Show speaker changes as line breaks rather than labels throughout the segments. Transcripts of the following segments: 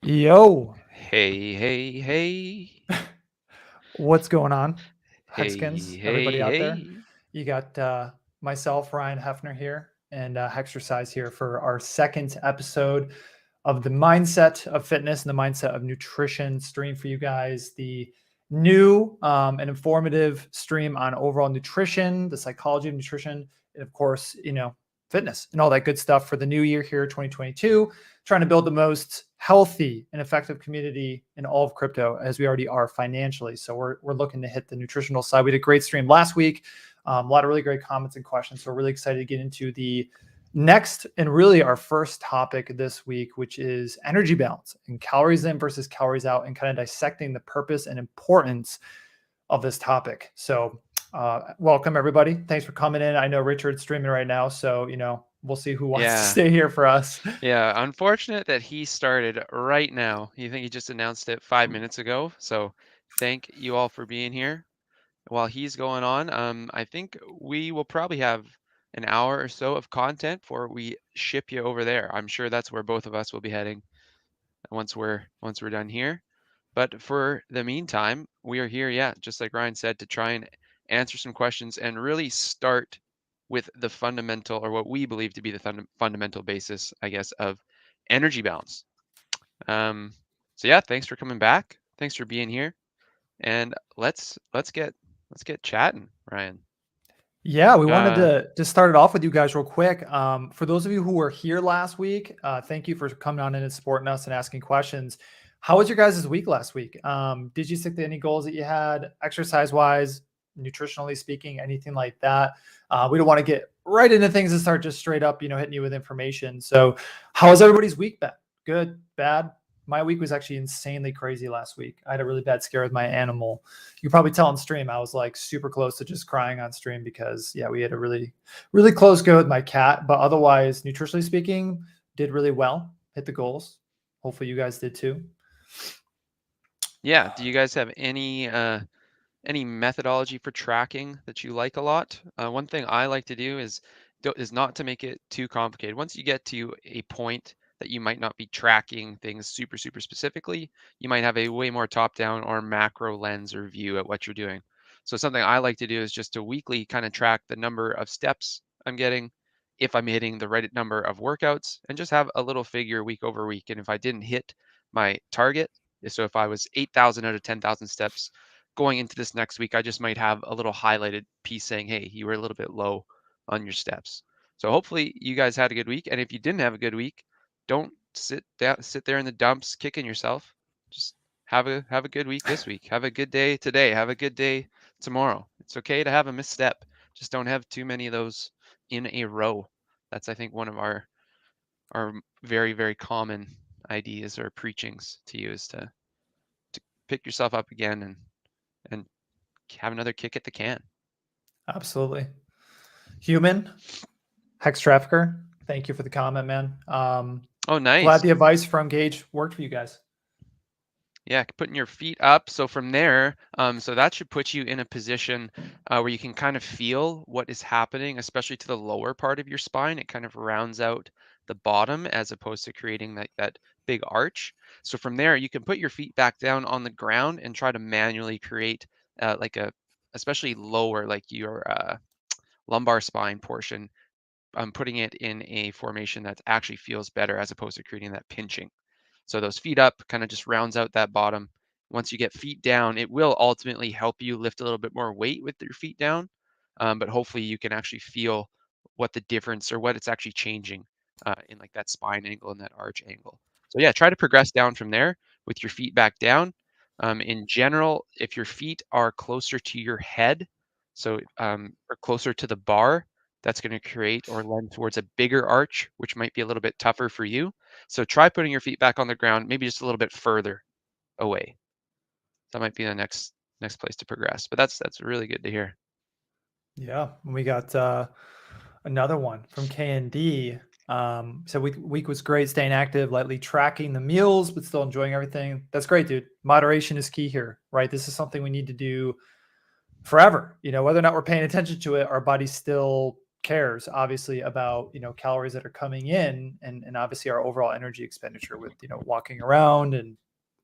Yo,
Hey.
what's going on,
Hey,
Hexkins? Everybody
hey,
out there?
hey.
You got myself, Ryan Hefner here, and Hexercise here for our second episode of the Mindset of Fitness and the Mindset of Nutrition stream for you guys. The new and informative stream on overall nutrition, the psychology of nutrition, and of course, fitness and all that good stuff for the new year here, 2022. Trying to build the most healthy and effective community in all of crypto, as we already are financially. So we're looking to hit the nutritional side. We did a great stream last week. A lot of really great comments and questions. So we're really excited to get into the next and really our first topic this week, which is energy balance and calories in versus calories out, and kind of dissecting the purpose and importance of this topic. So welcome everybody. Thanks for coming in. I know Richard's streaming right now, so we'll see who wants to stay here for us.
Yeah, unfortunate that he started right now. You think he just announced it 5 minutes ago. So thank you all for being here. While he's going on, I think we will probably have an hour or so of content before we ship you over there. I'm sure that's where both of us will be heading once we're done here. But for the meantime, we are here, just like Ryan said, to try and answer some questions and really start with the fundamental, or what we believe to be the fundamental basis, I guess, of energy balance. So thanks for coming back. Thanks for being here, and let's get chatting, Ryan.
Yeah, we wanted to start it off with you guys real quick. For those of you who were here last week, thank you for coming on in and supporting us and asking questions. How was your guys' week last week? Did you stick to any goals that you had, exercise-wise, nutritionally speaking, anything like that? We don't want to get right into things and start just straight up, hitting you with information. So how has everybody's week been? Good, bad? My week was actually insanely crazy last week. I had a really bad scare with my animal. You probably tell on stream, I was like super close to just crying on stream because we had a really, really close go with my cat. But otherwise, nutritionally speaking, did really well, hit the goals. Hopefully you guys did too.
Yeah. Do you guys have any methodology for tracking that you like a lot? One thing I like to do is not to make it too complicated. Once you get to a point that you might not be tracking things super specifically, you might have a way more top-down or macro lens or view at what you're doing. So something I like to do is just to weekly kind of track the number of steps I'm getting, if I'm hitting the right number of workouts, and just have a little figure week over week. And if I didn't hit my target, so if I was 8,000 out of 10,000 steps going into this next week, I just might have a little highlighted piece saying, hey, you were a little bit low on your steps. So hopefully you guys had a good week. And if you didn't have a good week, don't sit there in the dumps kicking yourself. Just have a good week this week. Have a good day today. Have a good day tomorrow. It's okay to have a misstep. Just don't have too many of those in a row. That's, I think, one of our very common ideas or preachings to you, is to pick yourself up again and have another kick at the can.
Absolutely. Human, Hex Trafficker, thank you for the comment, man.
Oh, nice.
Glad the advice from Gage worked for you guys.
Yeah, putting your feet up. So from there, so that should put you in a position where you can kind of feel what is happening, especially to the lower part of your spine. It kind of rounds out the bottom as opposed to creating that big arch. So from there, you can put your feet back down on the ground and try to manually create especially lower, like your lumbar spine portion. Putting it in a formation that actually feels better as opposed to creating that pinching. So those feet up kind of just rounds out that bottom. Once you get feet down, it will ultimately help you lift a little bit more weight with your feet down. But hopefully you can actually feel what the difference, or what it's actually changing in like that spine angle and that arch angle. So yeah, try to progress down from there with your feet back down. In general, if your feet are closer to your head, so or closer to the bar, that's going to create or lend towards a bigger arch, which might be a little bit tougher for you. So try putting your feet back on the ground, maybe just a little bit further away. That might be the next place to progress. But that's really good to hear.
Yeah, we got another one from KND. So week was great, staying active, lightly tracking the meals, but still enjoying everything. That's great, dude. Moderation is key here, right? This is something we need to do forever. Whether or not we're paying attention to it, our body's still cares obviously about, calories that are coming in, and obviously our overall energy expenditure with, walking around and,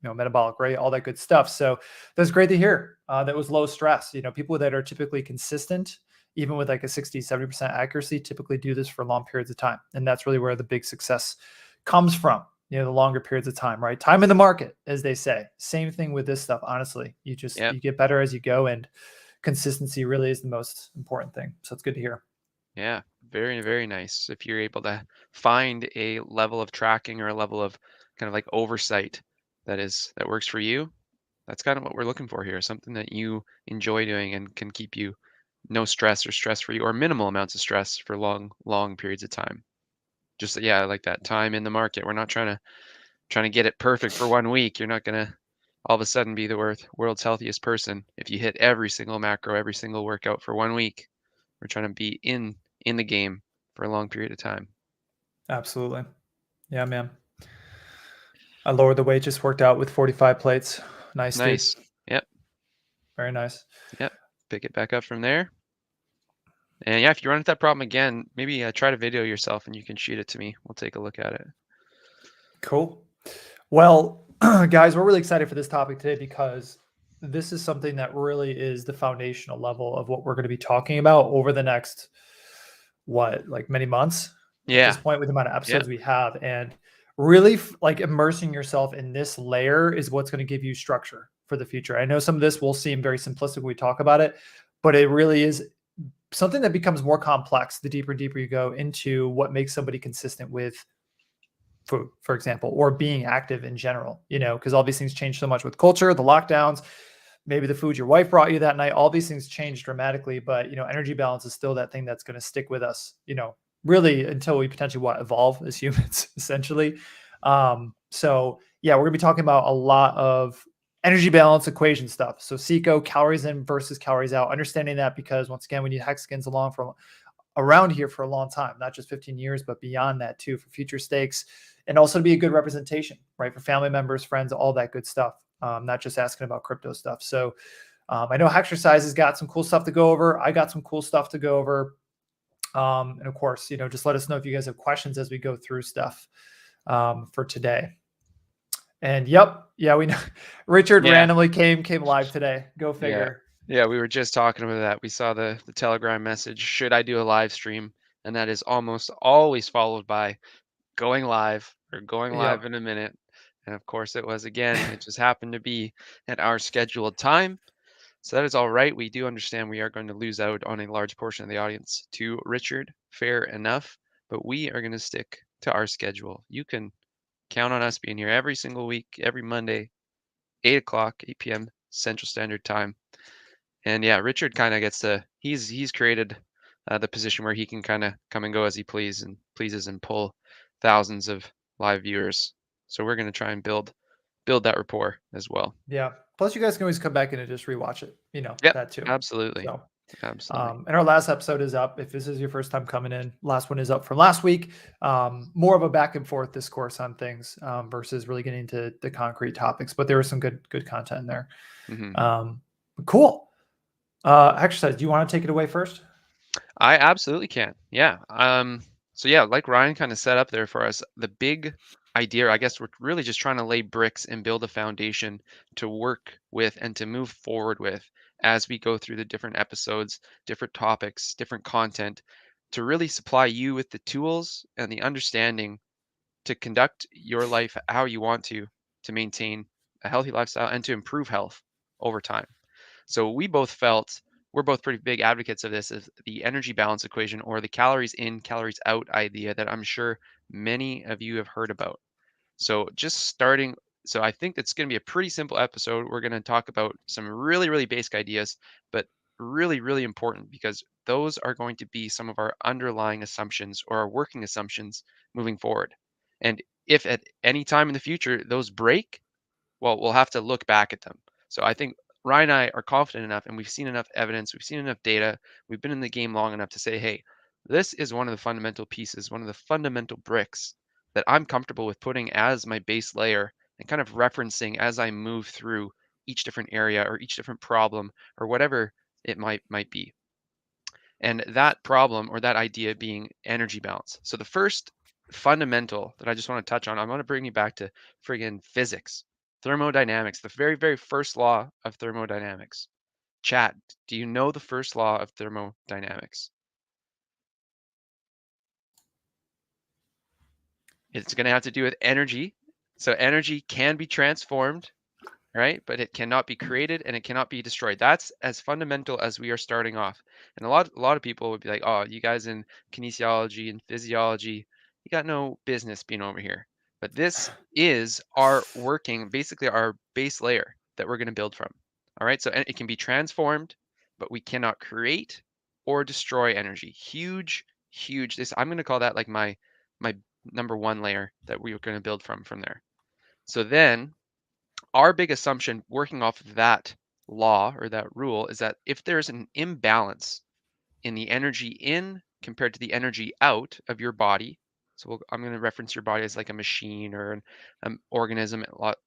metabolic rate, all that good stuff. So that's great to hear. That was low stress. People that are typically consistent, even with like a 60-70% accuracy, typically do this for long periods of time. And that's really where the big success comes from, the longer periods of time, right? Time in the market, as they say. Same thing with this stuff. Honestly, you get better as you go, and consistency really is the most important thing. So it's good to hear.
Yeah, very, very nice. If you're able to find a level of tracking or a level of kind of like oversight that works for you, that's kind of what we're looking for here. Something that you enjoy doing and can keep you no stress or stress free or minimal amounts of stress for long, long periods of time. Just yeah, like that time in the market. We're not trying to get it perfect for 1 week. You're not gonna all of a sudden be the world's healthiest person if you hit every single macro, every single workout for 1 week. We're trying to be in the game for a long period of time.
Absolutely. Yeah, man. I lowered the weight, just worked out with 45 plates. Nice, dude.
Nice. Yep.
Very nice.
Yep. Pick it back up from there. And yeah, if you run into that problem again, maybe try to video yourself and you can shoot it to me. We'll take a look at it.
Cool. Well, guys, we're really excited for this topic today because this is something that really is the foundational level of what we're going to be talking about over the next, like many months at this
Yeah.
point with the amount of
Yeah.
episodes we have. And really like immersing yourself in this layer is what's going to give you structure for the future. I know some of this will seem very simplistic when we talk about it, but it really is something that becomes more complex the deeper and deeper you go into what makes somebody consistent with food, for example, or being active in general, because all these things change so much with culture, the lockdowns, maybe the food your wife brought you that night, all these things change dramatically, but energy balance is still that thing that's going to stick with us, really until we potentially evolve as humans, essentially. So yeah, we're gonna be talking about a lot of energy balance equation stuff. So CICO, calories in versus calories out, understanding that because once again, we need hexagons along from around here for a long time, not just 15 years, but beyond that too, for future stakes, and also to be a good representation, right? For family members, friends, all that good stuff. Not just asking about crypto stuff. So I know Exercise has got some cool stuff to go over. I got some cool stuff to go over. And of course, just let us know if you guys have questions as we go through stuff for today. And yeah, we know Richard
Yeah.
randomly came live today. Go
Yeah.
figure.
Yeah, we were just talking about that. We saw the Telegram message, should I do a live stream? And that is almost always followed by going live or going live
Yep.
in a minute. And of course it was again, it just happened to be at our scheduled time. So that is all right. We do understand we are going to lose out on a large portion of the audience to Richard, fair enough, but we are going to stick to our schedule. You can count on us being here every single week, every Monday, 8 o'clock, 8 p.m. Central Standard Time. And yeah, Richard kind of gets to he's created the position where he can kind of come and go as he pleases and pull thousands of live viewers. So we're going to try and build that rapport as well.
Yeah. Plus, you guys can always come back in and just rewatch it.
Yep,
That too.
absolutely,
So,
absolutely.
and our last episode is up. If this is your first time coming in, last one is up from last week. More of a back and forth discourse on things versus really getting into the concrete topics. But there was some good content in there.
Hmm.
Cool. Exercise. Do you want to take it away first?
I absolutely can. Yeah. So yeah, like Ryan kind of set up there for us, the big idea, I guess we're really just trying to lay bricks and build a foundation to work with and to move forward with as we go through the different episodes, different topics, different content, to really supply you with the tools and the understanding to conduct your life how you want to maintain a healthy lifestyle and to improve health over time. So we're both pretty big advocates of this, is the energy balance equation or the calories in, calories out idea that I'm sure many of you have heard about. So just starting, so I think it's going to be a pretty simple episode. We're going to talk about some really, really basic ideas, but really, really important because those are going to be some of our underlying assumptions or our working assumptions moving forward. And if at any time in the future those break, well, we'll have to look back at them. So I think Ryan and I are confident enough, and we've seen enough evidence, we've seen enough data, we've been in the game long enough to say, hey, this is one of the fundamental pieces, one of the fundamental bricks that I'm comfortable with putting as my base layer and kind of referencing as I move through each different area or each different problem or whatever it might be. And that problem or that idea being energy balance. So the first fundamental that I just want to touch on, I'm going to bring you back to friggin' physics, thermodynamics, the very, very first law of thermodynamics. Chat, do you know the first law of thermodynamics? It's going to have to do with energy. So energy can be transformed, right? But it cannot be created and it cannot be destroyed. That's as fundamental as we are starting off. And a lot of people would be like, "Oh, you guys in kinesiology and physiology, you got no business being over here." But this is our working, basically our base layer that we're going to build from. All right? So it can be transformed, but we cannot create or destroy energy. Huge, huge. This I'm going to call that like my number one layer that we are going to build from there. So then our big assumption working off of that law or that rule is that if there's an imbalance in the energy in compared to the energy out of your body, so I'm going to reference your body as like a machine or an organism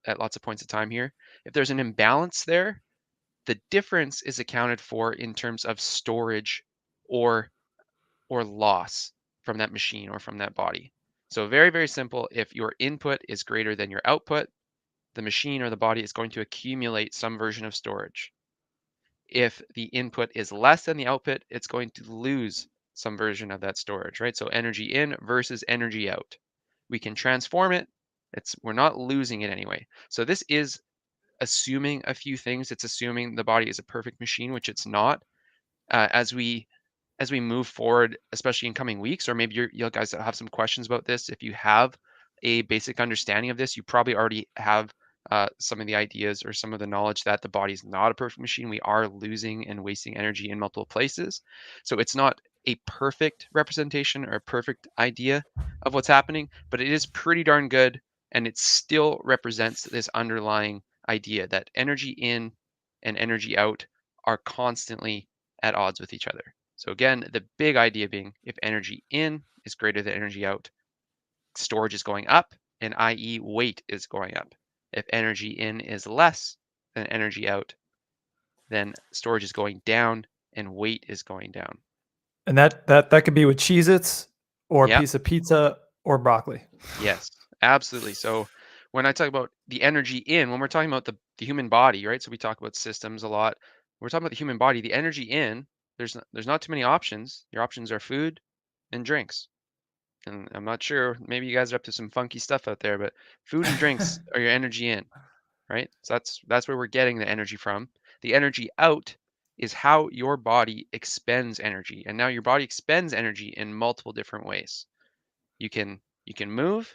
at lots of points of time here. If there's an imbalance there, the difference is accounted for in terms of storage or loss from that machine or from that body. So very, very simple. If your input is greater than your output, the machine or the body is going to accumulate some version of storage. If the input is less than the output, it's going to lose some version of that storage, right? So energy in versus energy out. We can transform it. We're not losing it anyway. So this is assuming a few things. It's assuming the body is a perfect machine, which it's not. As we move forward, especially in coming weeks, or maybe you guys have some questions about this. If you have a basic understanding of this, you probably already have some of the ideas or some of the knowledge that the body is not a perfect machine. We are losing and wasting energy in multiple places. So it's not a perfect representation or a perfect idea of what's happening, but it is pretty darn good. And it still represents this underlying idea that energy in and energy out are constantly at odds with each other. So again, the big idea being if energy in is greater than energy out, storage is going up, and i.e. weight is going up. If energy in is less than energy out, then storage is going down and weight is going down.
And that could be with Cheez-Its or a
Yeah,
piece of pizza or broccoli.
yes, absolutely. So when I talk about the energy in, when we're talking about the human body, right? So we talk about systems a lot. We're talking about the human body. The energy in, there's not too many options. Your options are food and drinks. And I'm not sure, maybe you guys are up to some funky stuff out there, but food and drinks are your energy in, right? So that's where we're getting the energy from. The energy out is how your body expends energy. And now your body expends energy in multiple different ways. You can move,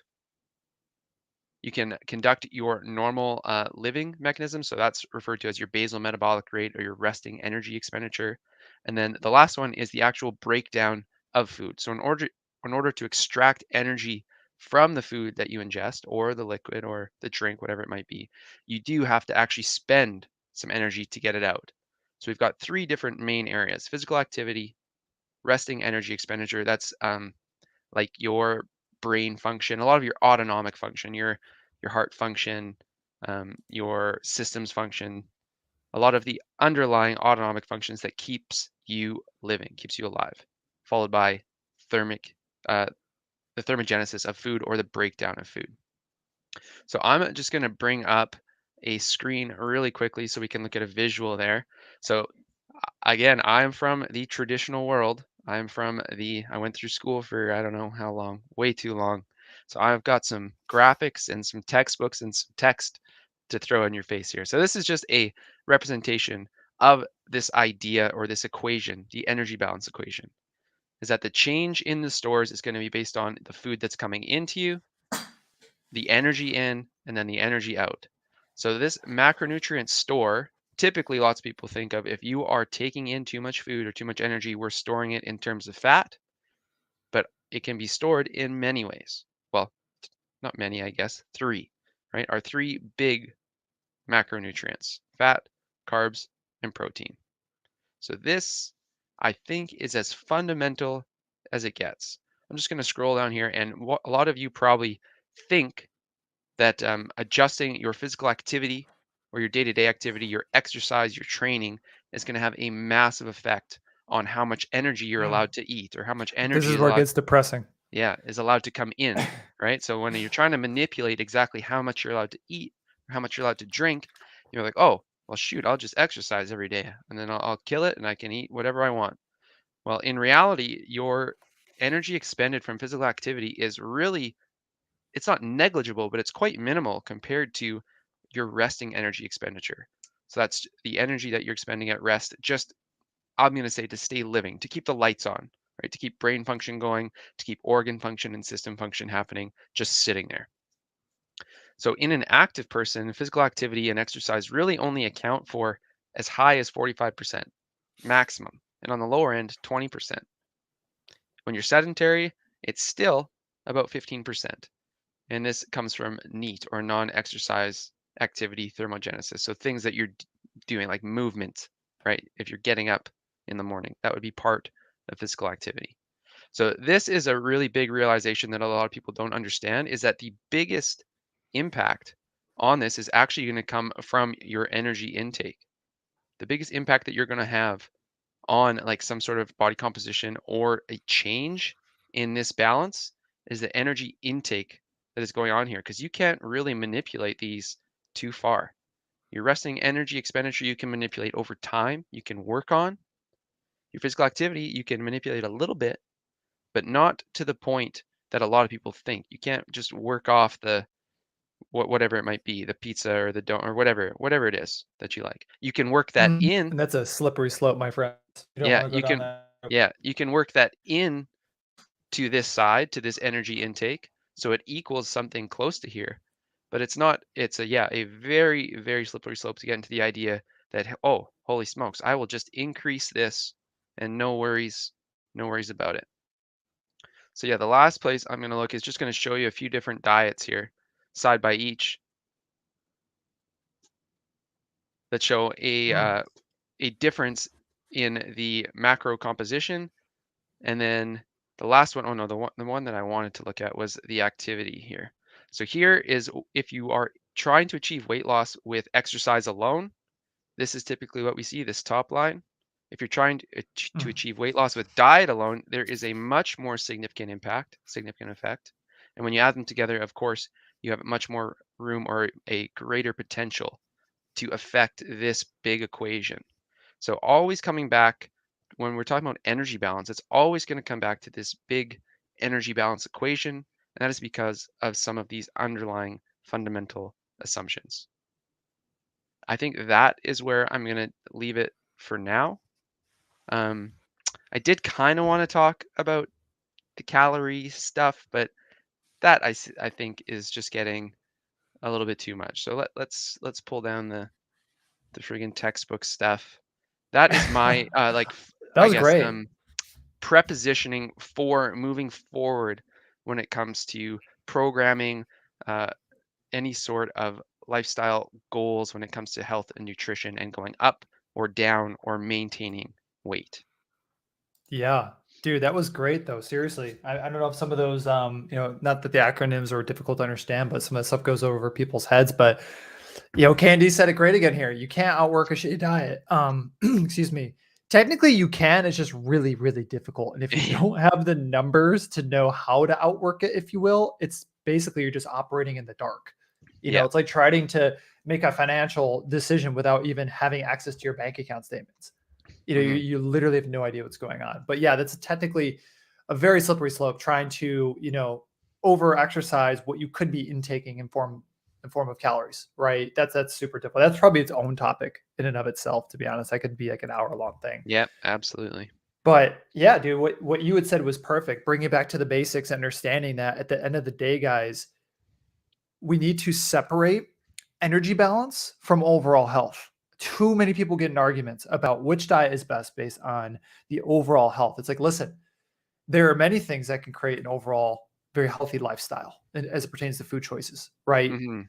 you can conduct your normal living mechanism. So that's referred to as your basal metabolic rate or your resting energy expenditure. And then the last one is the actual breakdown of food. So in order to extract energy from the food that you ingest or the liquid or the drink, whatever it might be, you do have to actually spend some energy to get it out. So we've got three different main areas: physical activity, resting energy expenditure. That's like your brain function, a lot of your autonomic function, your heart function, your systems function, a lot of the underlying autonomic functions that keeps you living, keeps you alive, followed by thermic, uh, the thermogenesis of food or the breakdown of food. So I'm just going to bring up a screen really quickly so we can look at a visual there. So again, I'm from the traditional world. I went through school for I don't know how long, way too long. So I've got some graphics and some textbooks and some text to throw in your face here. So this is just a representation of this idea or this equation, the energy balance equation, is that the change in the stores is going to be based on the food that's coming into you, the energy in, and then the energy out. So this macronutrient store, typically lots of people think of if you are taking in too much food or too much energy, we're storing it in terms of fat, but it can be stored in many ways. Well, not many, I guess, three, right? Our three big macronutrients: fat, carbs, and protein. So this, I think, is as fundamental as it gets. I'm just going to scroll down here, and a lot of you probably think that adjusting your physical activity or your day-to-day activity, your exercise, your training is going to have a massive effect on how much energy you're allowed to eat or how much
This
energy
is
is
where it
allowed,
gets depressing.
yeah, is allowed to come in, right? So when you're trying to manipulate exactly how much you're allowed to eat or how much you're allowed to drink, you're like, oh, well, shoot, I'll just exercise every day and then I'll kill it and I can eat whatever I want. Well, in reality, your energy expended from physical activity is really, it's not negligible, but it's quite minimal compared to your resting energy expenditure. So that's the energy that you're expending at rest, just, I'm going to say, to stay living, to keep the lights on, right? To keep brain function going, to keep organ function and system function happening, just sitting there. So in an active person, physical activity and exercise really only account for as high as 45% maximum, and on the lower end, 20%. When you're sedentary, it's still about 15%. And this comes from NEAT, or non-exercise activity thermogenesis. So things that you're doing, like movement, right? If you're getting up in the morning, that would be part of physical activity. So this is a really big realization that a lot of people don't understand, is that the biggest impact on this is actually going to come from your energy intake. The biggest impact that you're going to have on like some sort of body composition or a change in this balance is the energy intake that is going on here, because you can't really manipulate these too far. Your resting energy expenditure you can manipulate over time, you can work on. Your physical activity you can manipulate a little bit, but not to the point that a lot of people think. You can't just work off the whatever it might be, the pizza or the donut or whatever it is that you like. You can work that
And
in.
that's a slippery slope, my friend. You don't
Yeah,
want to go
you
down
can.
that road.
Yeah, you can work that in to this side, to this energy intake, so it equals something close to here. But it's not. It's a, yeah, a very, very slippery slope to get into the idea that, oh, holy smokes, I will just increase this and no worries, no worries about it. So yeah, the last place I'm going to look is just going to show you a few different diets here, side by each, that show
Mm.
a difference in the macro composition. And then the last one, oh no, the one that I wanted to look at was the activity here. So here is, if you are trying to achieve weight loss with exercise alone, this is typically what we see, this top line. If you're trying to
Mm.
achieve weight loss with diet alone, there is a much more significant impact, significant effect. And when you add them together, of course, you have much more room or a greater potential to affect this big equation. So always coming back, when we're talking about energy balance, it's always going to come back to this big energy balance equation. And that is because of some of these underlying fundamental assumptions. I think that is where I'm going to leave it for now. Um, I did kind of want to talk about the calorie stuff, but that I think is just getting a little bit too much. So let's pull down the friggin' textbook stuff. That is my
That
I
was
guess
great.
prepositioning for moving forward when it comes to programming uh, any sort of lifestyle goals when it comes to health and nutrition and going up or down or maintaining weight.
Yeah, dude, that was great though. Seriously, I don't know if some of those, not that the acronyms are difficult to understand, but some of the stuff goes over people's heads. But Candy said it great again here. You can't outwork a shitty diet. Excuse me. Technically, you can. It's just really, really difficult. And if you don't have the numbers to know how to outwork it, if you will, it's basically you're just operating in the dark.
Yeah.
It's like trying to make a financial decision without even having access to your bank account statements.
Hmm.
You literally have no idea what's going on. But yeah, that's technically a very slippery slope trying to, over exercise what you could be intaking in form of calories, right? That's super difficult. That's probably its own topic in and of itself, to be honest. That could be like an hour-long thing.
Yeah, absolutely.
But yeah, dude, what you had said was perfect. Bring it back to the basics, understanding that at the end of the day, guys, we need to separate energy balance from overall health. Too many people get in arguments about which diet is best based on the overall health. It's like, listen, there are many things that can create an overall very healthy lifestyle as it pertains to food choices, right?
Hmm.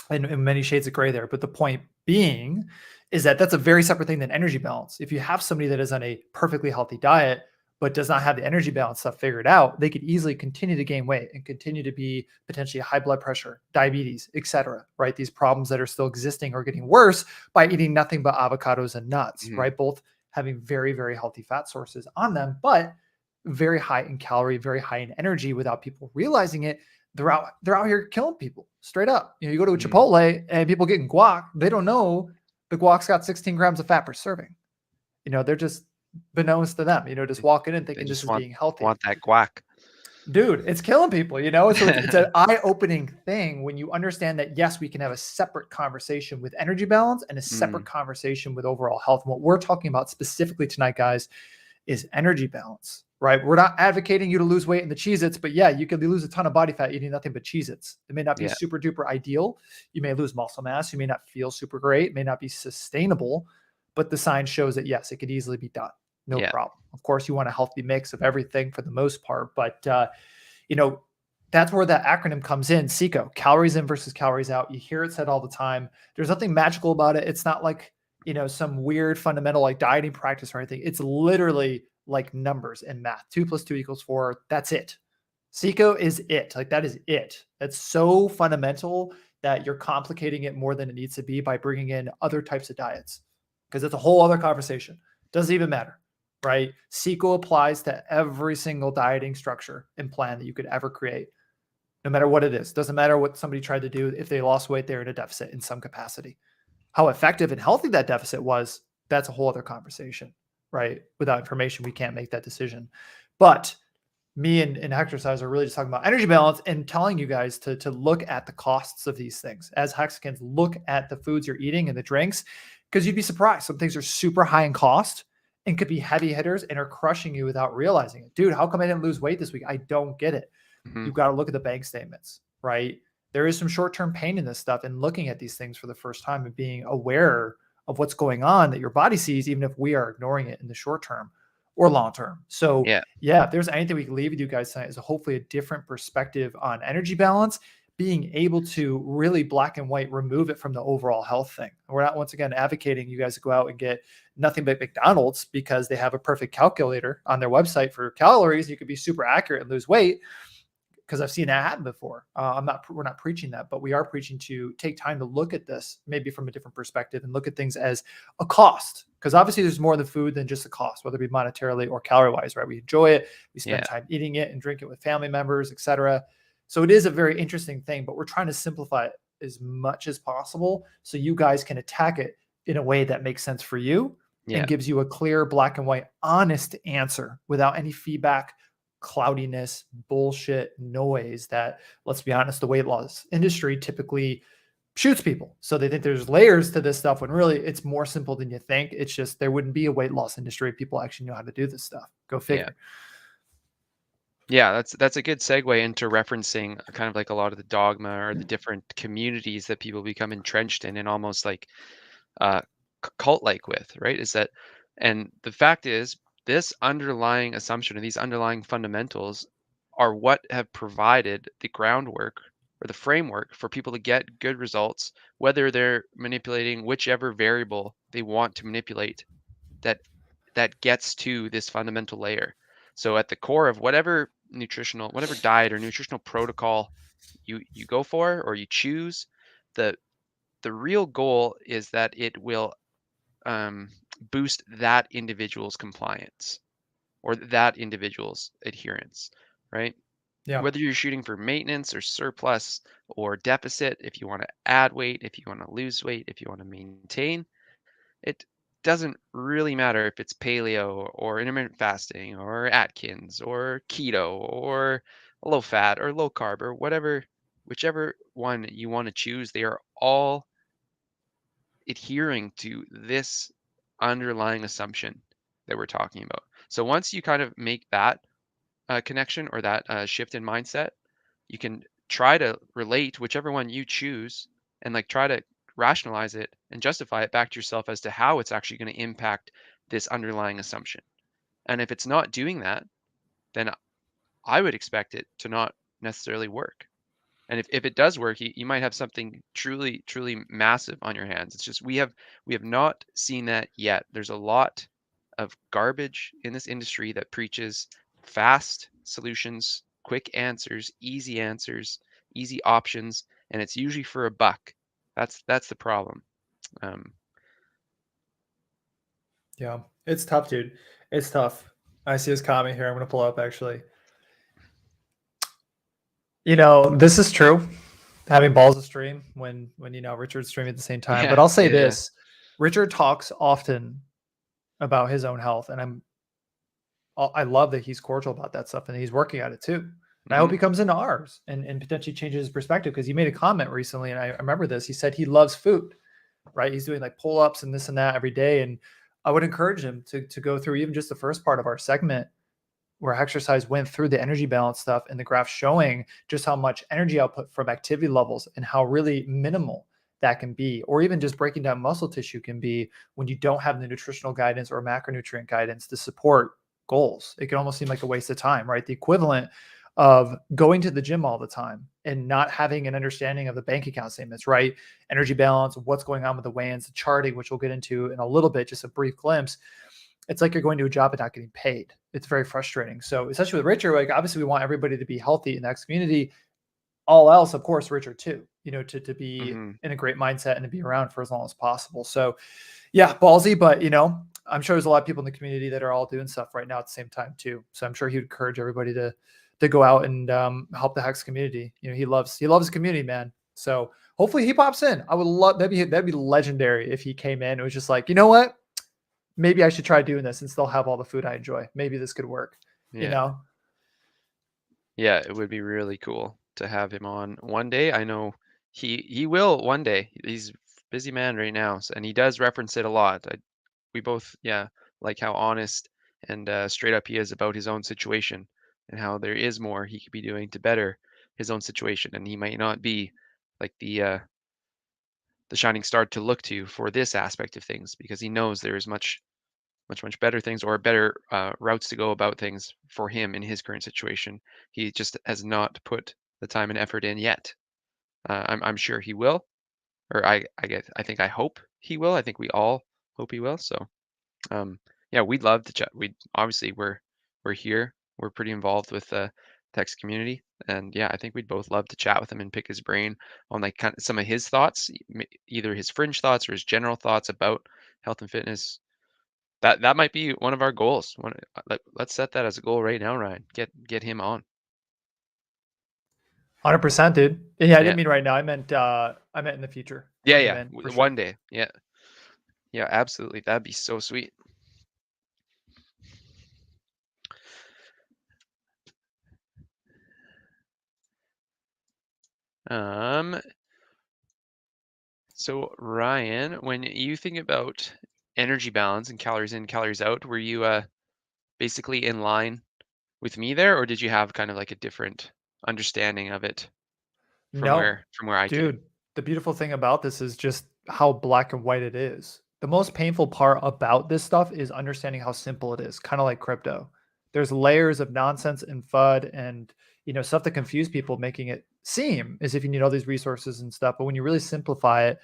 And many shades of gray there. But the point being is that that's a very separate thing than energy balance. If you have somebody that is on a perfectly healthy diet, but does not have the energy balance stuff figured out, they could easily continue to gain weight and continue to be potentially high blood pressure, diabetes, etc. Right? These problems that are still existing are getting worse by eating nothing but avocados and nuts,
Hmm.
right? Both having very, very healthy fat sources on them, but very high in calorie, very high in energy without people realizing it. They're out here killing people straight up. You go to a Chipotle and people getting guac, they don't know the guac's got 16 grams of fat per serving. They're just beknownst to them, just walking in
They
thinking this
just
is being healthy.
want that guac.
Dude, it's killing people, So it's an eye-opening thing when you understand that, yes, we can have a separate conversation with energy balance and a separate conversation with overall health. And what we're talking about specifically tonight, guys, is energy balance, right? We're not advocating you to lose weight in the Cheez-Its, but yeah, you could lose a ton of body fat eating nothing but Cheez-Its. It may not be super duper ideal. You may lose muscle mass. You may not feel super great. It may not be sustainable, but the science shows that yes, it could easily be done. No problem. Of course, you want a healthy mix of everything for the most part, but that's where that acronym comes in. CICO, calories in versus calories out. You hear it said all the time. There's nothing magical about it. It's not like, some weird fundamental like dieting practice or anything. It's literally like numbers and math. 2 + 2 = 4. That's it. CICO is it. Like that is it. That's so fundamental that you're complicating it more than it needs to be by bringing in other types of diets, because it's a whole other conversation. Doesn't even matter, right? CICO applies to every single dieting structure and plan that you could ever create, no matter what it is. Doesn't matter what somebody tried to do. If they lost weight, they're in a deficit in some capacity. How effective and healthy that deficit was, that's a whole other conversation, right? Without information, we can't make that decision. But me and Hexercise are really just talking about energy balance and telling you guys to look at the costs of these things. As Hexicans, look at the foods you're eating and the drinks, because you'd be surprised. Some things are super high in cost and could be heavy hitters and are crushing you without realizing it. Dude, how come I didn't lose weight this week? I don't get it. You've got to look at the bank statements, right? There is some short-term pain in this stuff, and looking at these things for the first time and being aware of what's going on that your body sees, even if we are ignoring it in the short term or long term. So yeah, if there's anything we can leave with you guys tonight, is hopefully a different perspective on energy balance, being able to really black and white remove it from the overall health thing. We're not, once again, advocating you guys to go out and get nothing but McDonald's because they have a perfect calculator on their website for calories. You could be super accurate and lose weight, because I've seen that happen before. We're not preaching that, but we are preaching to take time to look at this maybe from a different perspective and look at things as a cost, because obviously there's more in the food than just a cost, whether it be monetarily or calorie wise, right? We enjoy it. We spend time eating it and drink it with family members, etc. So it is a very interesting thing, but we're trying to simplify it as much as possible so you guys can attack it in a way that makes sense for you and gives you a clear, black and white, honest answer without any feedback, cloudiness, bullshit, noise that, let's be honest, the weight loss industry typically shoots people. So they think there's layers to this stuff when really it's more simple than you think. It's just there wouldn't be a weight loss industry if people actually know how to do this stuff. Go figure.
Yeah, that's a good segue into referencing kind of like a lot of the dogma or the different communities that people become entrenched in and almost like cult-like with, right? And the fact is, this underlying assumption or these underlying fundamentals are what have provided the groundwork or the framework for people to get good results, whether they're manipulating whichever variable they want to manipulate that gets to this fundamental layer. So at the core of whatever diet or nutritional protocol you go for or you choose, the real goal is that it will boost that individual's compliance or that individual's adherence, right?
Yeah.
Whether you're shooting for maintenance or surplus or deficit, if you want to add weight, if you want to lose weight, if you want to maintain, it doesn't really matter if it's paleo or intermittent fasting or Atkins or keto or low fat or low carb or whichever one you want to choose, they are all adhering to this underlying assumption that we're talking about. So once you kind of make that connection or that shift in mindset, you can try to relate whichever one you choose and like try to rationalize it and justify it back to yourself as to how it's actually going to impact this underlying assumption. And if it's not doing that, then I would expect it to not necessarily work. And if it does work, you might have something truly, truly massive on your hands. It's just we have not seen that yet. There's a lot of garbage in this industry that preaches fast solutions, quick answers, easy options, and it's usually for a buck. That's the problem.
Yeah, it's tough, dude. It's tough. I see his comment here. I'm going to pull up actually. This is true. Having balls to stream when Richard's streaming at the same time. But
Yeah,
I'll say
yeah, yeah.
this: Richard talks often about his own health, and I love that he's cordial about that stuff, and he's working at it too. And I hope
Hmm.
he comes into ours and potentially changes his perspective, because he made a comment recently, and I remember this. He said he loves food, right? He's doing like pull ups and this and that every day, and I would encourage him to go through even just the first part of our segment, where exercise went through the energy balance stuff and the graph showing just how much energy output from activity levels and how really minimal that can be, or even just breaking down muscle tissue can be when you don't have the nutritional guidance or macronutrient guidance to support goals. It can almost seem like a waste of time, right? The equivalent of going to the gym all the time and not having an understanding of the bank account statements, right? Energy balance, what's going on with the weigh-ins, the charting, which we'll get into in a little bit, just a brief glimpse. It's like you're going to a job and not getting paid. It's very frustrating. So especially with Richard, like obviously we want everybody to be healthy in the X community. All else, of course, Richard too, to be
Hmm.
in a great mindset and to be around for as long as possible. So yeah, ballsy, but I'm sure there's a lot of people in the community that are all doing stuff right now at the same time too. So I'm sure he would encourage everybody to go out and help the Hex community. He loves his community, man. So hopefully he pops in. I would love that'd be legendary if he came in. It was just like, you know what? Maybe I should try doing this and still have all the food I enjoy. Maybe this could work, you
Yeah.
know?
Yeah, it would be really cool to have him on one day. I know he will one day. He's a busy man right now, and he does reference it a lot. We both, yeah, like how honest and straight up he is about his own situation and how there is more he could be doing to better his own situation, and he might not be like the shining star to look to for this aspect of things because he knows there is much better things or better routes to go about things for him in his current situation. He just has not put the time and effort in yet. I'm sure he will, or I think I hope he will. I think we all hope he will. So yeah, we'd love to chat. We obviously we're here. We're pretty involved with the text community, and yeah, I think we'd both love to chat with him and pick his brain on like kind of some of his thoughts, either his fringe thoughts or his general thoughts about health and fitness. That might be one of our goals. Let's set that as a goal right now, Ryan. Get him on.
100%, dude. And yeah, I
Yeah,
didn't mean right now. I meant in the future.
yeah,
Bring him
yeah.
in for sure.
One day. Yeah, yeah, absolutely. That'd be so sweet. Um, so Ryan, when you think about energy balance and calories in, calories out, were you basically in line with me there, or did you have kind of like a different understanding of it
No,
from where I came?
dude, the beautiful thing about this is just how black and white it is. The most painful part about this stuff is understanding how simple it is, kind of like crypto. There's layers of nonsense and FUD and stuff that confuse people, making it seem as if you need all these resources and stuff. But when you really simplify it,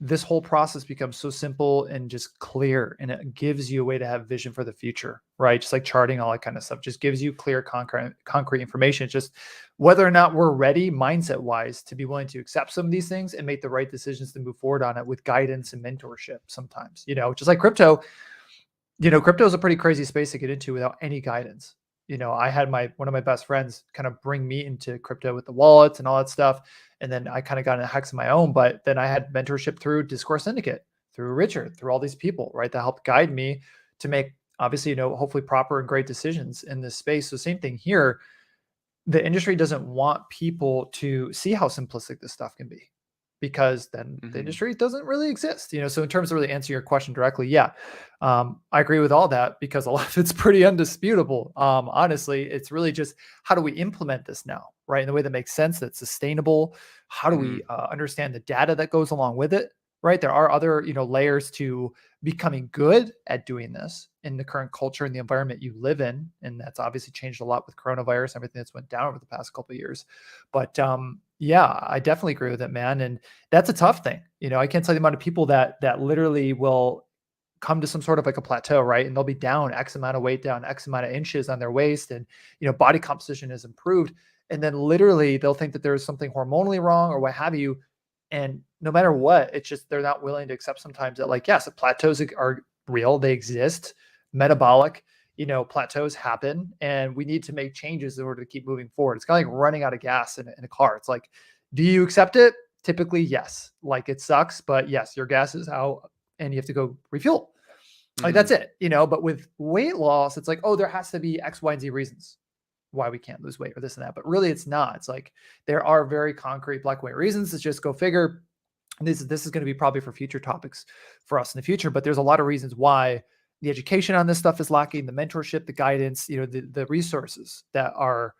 this whole process becomes so simple and just clear, and it gives you a way to have vision for the future, right? Just like charting, all that kind of stuff just gives you clear concrete information. It's just whether or not we're ready mindset wise to be willing to accept some of these things and make the right decisions to move forward on it with guidance and mentorship. Sometimes just like crypto, crypto is a pretty crazy space to get into without any guidance. I had one of my best friends kind of bring me into crypto with the wallets and all that stuff. And then I kind of got into hacks of my own, but then I had mentorship through Discourse Syndicate, through Richard, through all these people, right? That helped guide me to make obviously, hopefully proper and great decisions in this space. So same thing here. The industry doesn't want people to see how simplistic this stuff can be, because then the
Hmm.
industry doesn't really exist. So in terms of really answering your question directly, yeah, I agree with all that, because a lot of it's pretty undisputable. Honestly, it's really just how do we implement this now, right? In the way that makes sense, that's sustainable. How do we
Hmm.
understand the data that goes along with it, right? There are other, layers to becoming good at doing this in the current culture and the environment you live in. And that's obviously changed a lot with coronavirus, everything that's went down over the past couple of years. But yeah, I definitely agree with it, man. And that's a tough thing. I can't tell the amount of people that literally will come to some sort of like a plateau, right? And they'll be down X amount of weight, down X amount of inches on their waist, and body composition is improved. And then literally they'll think that there's something hormonally wrong or what have you. And no matter what, it's just they're not willing to accept sometimes that, like, yes, the plateaus are real. They exist. Metabolic, plateaus happen, and we need to make changes in order to keep moving forward. It's kind of like running out of gas in a car. It's like, do you accept it? Typically, yes. Like, it sucks, but yes, your gas is out and you have to go refuel. Like,
Hmm.
that's it, But with weight loss, it's like, oh, there has to be X, Y, and Z reasons why we can't lose weight or this and that. But really, it's not. It's like there are very concrete black and white reasons. It's just go figure. This is going to be probably for future topics for us in the future. But there's a lot of reasons why the education on this stuff is lacking, the mentorship, the guidance, the resources that are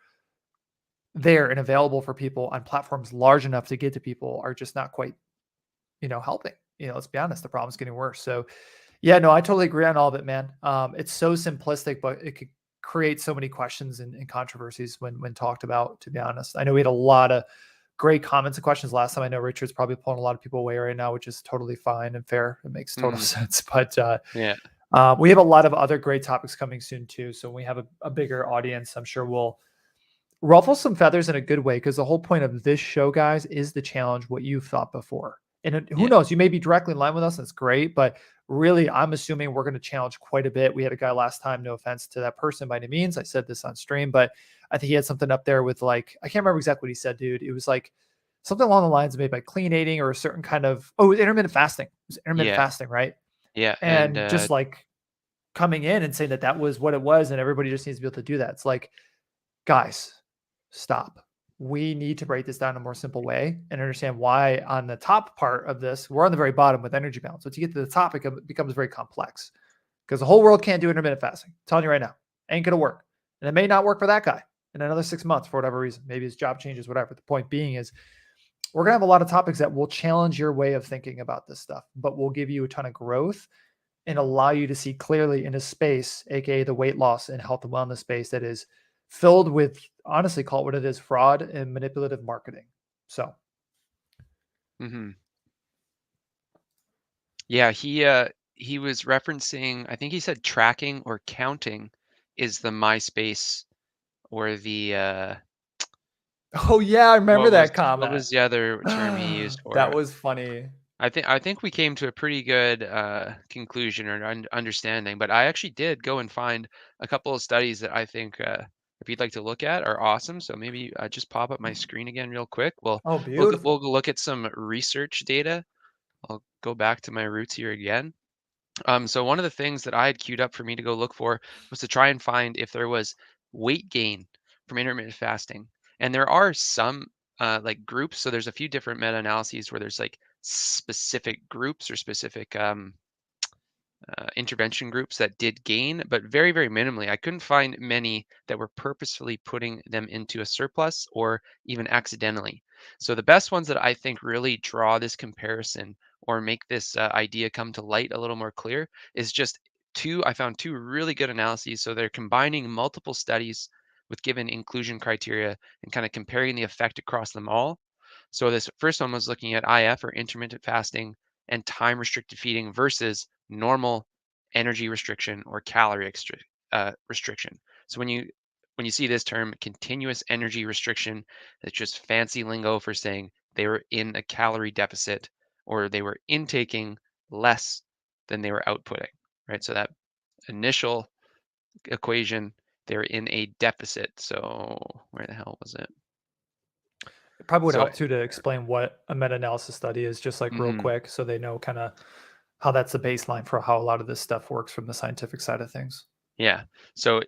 there and available for people on platforms large enough to get to people are just not quite, helping. Let's be honest, the problem's getting worse. So yeah, no, I totally agree on all of it, man. It's so simplistic, but it could create so many questions and controversies when talked about, to be honest. I know we had a lot of great comments and questions last time. I know Richard's probably pulling a lot of people away right now, which is totally fine and fair. It makes total
Hmm.
sense. But
Yeah.
we have a lot of other great topics coming soon too. So when we have a bigger audience, I'm sure we'll ruffle some feathers in a good way, because the whole point of this show, guys, is to challenge what you've thought before. And who
Yeah.
knows, you may be directly in line with us, and it's great, but really, I'm assuming we're going to challenge quite a bit. We had a guy last time, no offense to that person by any means. I said this on stream, but I think he had something up there with, like, I can't remember exactly what he said, dude. It was like something along the lines of maybe like clean eating or a certain kind of, oh, intermittent fasting. It was intermittent
Yeah.
fasting, right?
Yeah. And
And just like coming in and saying that that was what it was, and everybody just needs to be able to do that. It's like, guys, stop. We need to break this down in a more simple way and understand why on the top part of this, we're on the very bottom with energy balance. So to get to the topic, it becomes very complex, because the whole world can't do intermittent fasting. I'm telling you right now, ain't going to work. And it may not work for that guy in another 6 months for whatever reason. Maybe his job changes, whatever. The point being is, we're going to have a lot of topics that will challenge your way of thinking about this stuff, but will give you a ton of growth and allow you to see clearly in a space, aka the weight loss and health and wellness space, that is filled with, honestly, call it what it is, fraud and manipulative marketing. So
hmm yeah, he was referencing, I think he said tracking or counting is the MySpace or the
oh yeah, I remember that
what
comment.
was the other term he used for
That
it?
was funny.
I think we came to a pretty good conclusion or understanding, but I actually did go and find a couple of studies that I think, if you'd like to look at, are awesome. So maybe just pop up my screen again real quick.
Oh,
We'll
beautiful.
go look at some research data. I'll go back to my roots here again. So one of the things that I had queued up for me to go look for was to try and find if there was weight gain from intermittent fasting. And there are some like groups. So there's a few different meta-analyses where there's like specific groups or specific intervention groups that did gain, but very, very minimally. I couldn't find many that were purposefully putting them into a surplus or even accidentally. So the best ones that I think really draw this comparison or make this idea come to light a little more clear is just two. I found two really good analyses. So they're combining multiple studies with given inclusion criteria and kind of comparing the effect across them all. So this first one was looking at IF or intermittent fasting and time restricted feeding versus normal energy restriction or restriction. So when you see this term continuous energy restriction, it's just fancy lingo for saying they were in a calorie deficit or they were intaking less than they were outputting, right? So that initial equation, they're in a deficit. So where the hell was it?
It probably would
So
help too to explain what a meta-analysis study is, just like real
mhm,
quick, so they know kind of how that's the baseline for how a lot of this stuff works from the scientific side of things.
yeah. So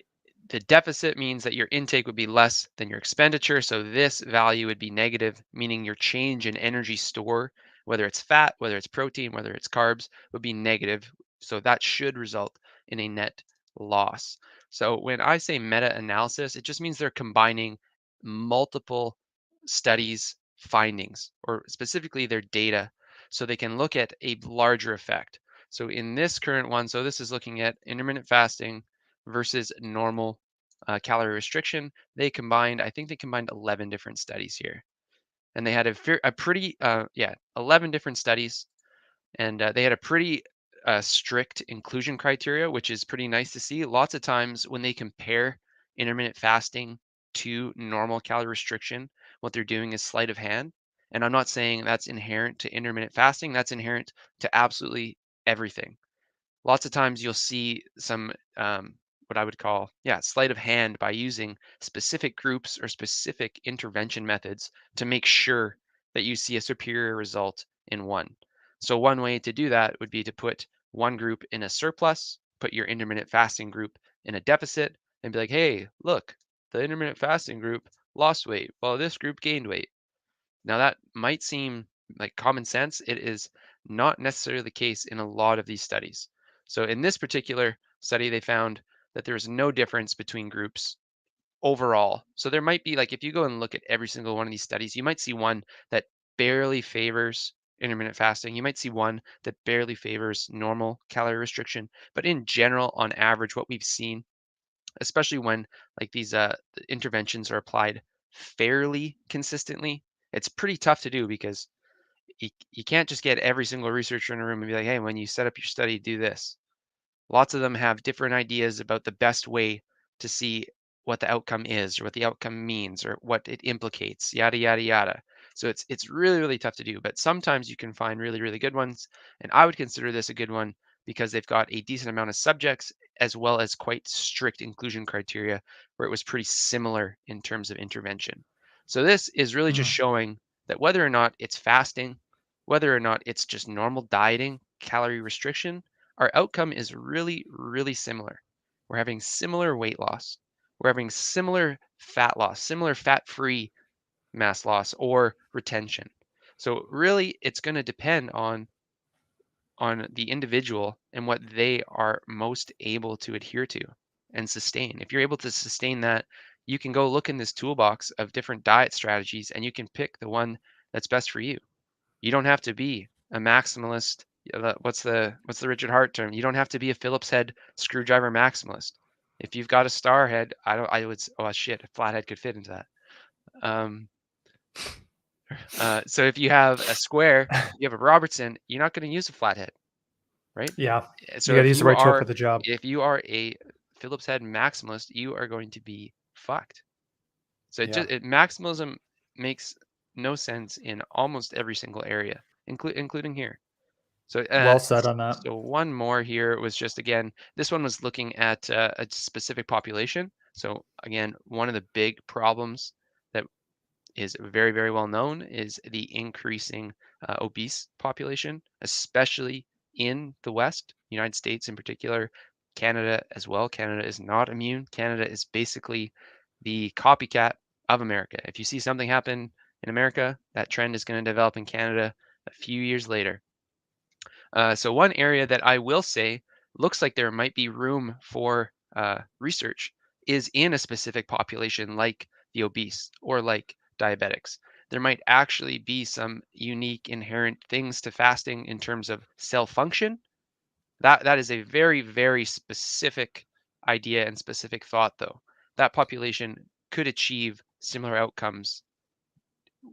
the deficit means that your intake would be less than your expenditure. So this value would be negative, meaning your change in energy store, whether it's fat, whether it's protein, whether it's carbs, would be negative. So that should result in a net loss. So when I say meta-analysis, it just means they're combining multiple studies findings, or specifically their data, so they can look at a larger effect. So in this current one, so this is looking at intermittent fasting versus normal calorie restriction. I think they combined 11 different studies here. And they had a pretty, 11 different studies. And they had a pretty strict inclusion criteria, which is pretty nice to see. Lots of times when they compare intermittent fasting to normal calorie restriction, what they're doing is sleight of hand. And I'm not saying that's inherent to intermittent fasting, that's inherent to absolutely everything. lots of times you'll see some what I would call, sleight of hand by using specific groups or specific intervention methods to make sure that you see a superior result in one. So one way to do that would be to put one group in a surplus, put your intermittent fasting group in a deficit, and be like, hey, look, the intermittent fasting group lost weight while this group gained weight. Now that might seem like common sense. It is not necessarily the case in a lot of these studies. So in this particular study, they found that there's no difference between groups overall. So there might be, like, if you go and look at every single one of these studies, you might see one that barely favors intermittent fasting. You might see one that barely favors normal calorie restriction. But in general, on average, what we've seen, especially when like these interventions are applied fairly consistently, it's pretty tough to do because you can't just get every single researcher in a room and be like, hey, when you set up your study, do this. Lots of them have different ideas about the best way to see what the outcome is or what the outcome means or what it implicates, yada, yada, yada. So it's really, really tough to do. But sometimes you can find really, really good ones. And I would consider this a good one because they've got a decent amount of subjects as well as quite strict inclusion criteria where it was pretty similar in terms of intervention. So this is really just showing that whether or not it's fasting, whether or not it's just normal dieting, calorie restriction, our outcome is really, really similar. We're having similar weight loss. We're having similar fat loss, similar fat-free mass loss or retention. So really, it's going to depend on the individual and what they are most able to adhere to and sustain. If you're able to sustain that, you can go look in this toolbox of different diet strategies and you can pick the one that's best for you. You don't have to be a maximalist. What's the Richard Hart term? You don't have to be a Phillips head screwdriver maximalist. If you've got a star head, I would, oh shit, a flathead could fit into that. So if you have a square, you have a Robertson, you're not going to use a flathead, right?
Yeah.
So
You got to use the right tool for the job.
if you are a Phillips head maximalist, you are going to be fucked. So maximalism makes no sense in almost every single area, including here. So
well said on that.
So one more here was just, again, this one was looking at a specific population. So again, one of the big problems that is very, very well known is the increasing obese population, especially in the West, United States in particular, Canada as well. Canada is not immune. Canada is basically the copycat of America. If you see something happen in America, that trend is going to develop in Canada a few years later. So one area that I will say looks like there might be room for research is in a specific population like the obese or like diabetics. There might actually be some unique inherent things to fasting in terms of cell function. That is a very, very specific idea and specific thought, though. That population could achieve similar outcomes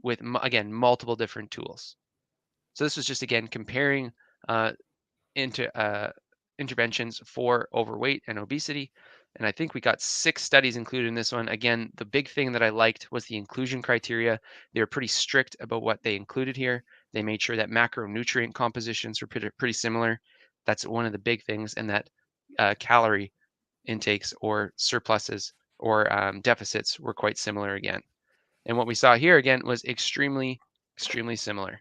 with, again, multiple different tools. So this was just, again, comparing interventions for overweight and obesity. And I think we got 6 studies included in this one. Again, the big thing that I liked was the inclusion criteria. They were pretty strict about what they included here. They made sure that macronutrient compositions were pretty similar. That's one of the big things, and that calorie intakes or surpluses or deficits were quite similar again. And what we saw here again was extremely, extremely similar.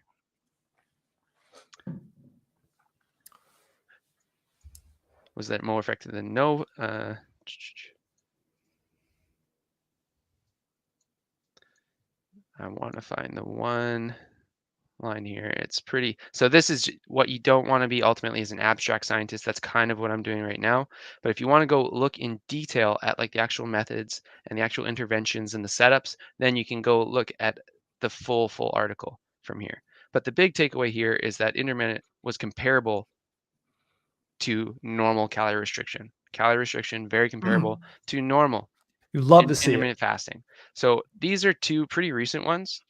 Was that more effective than no? I want to find the one line here. It's pretty. So this is what you don't want to be ultimately as an abstract scientist. That's kind of what I'm doing right now. But if you want to go look in detail at like the actual methods and the actual interventions and the setups, then you can go look at the full article from here. But the big takeaway here is that intermittent was comparable to normal calorie restriction. Calorie restriction, very comparable to normal.
You love to see
intermittent fasting. So these are 2 pretty recent ones.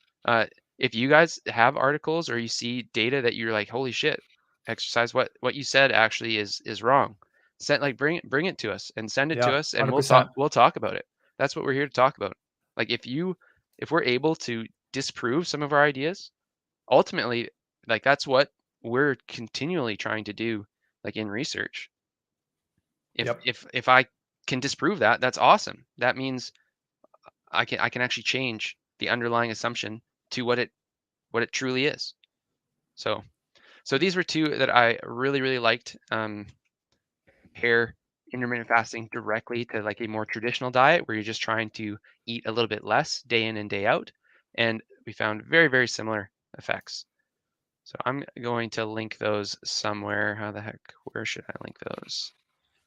If you guys have articles or you see data that you're like, holy shit, exercise, what you said actually is wrong. Bring it to us and send it to us, and
100%.
we'll talk about it. That's what we're here to talk about. Like if we're able to disprove some of our ideas, ultimately, like that's what we're continually trying to do, like in research. If I can disprove that, that's awesome. That means I can actually change the underlying assumption to what it truly is. So these were two that I really liked. Compare intermittent fasting directly to like a more traditional diet where you're just trying to eat a little bit less day in and day out, and we found very similar effects. So I'm going to link those somewhere. How the heck? Where should I link those?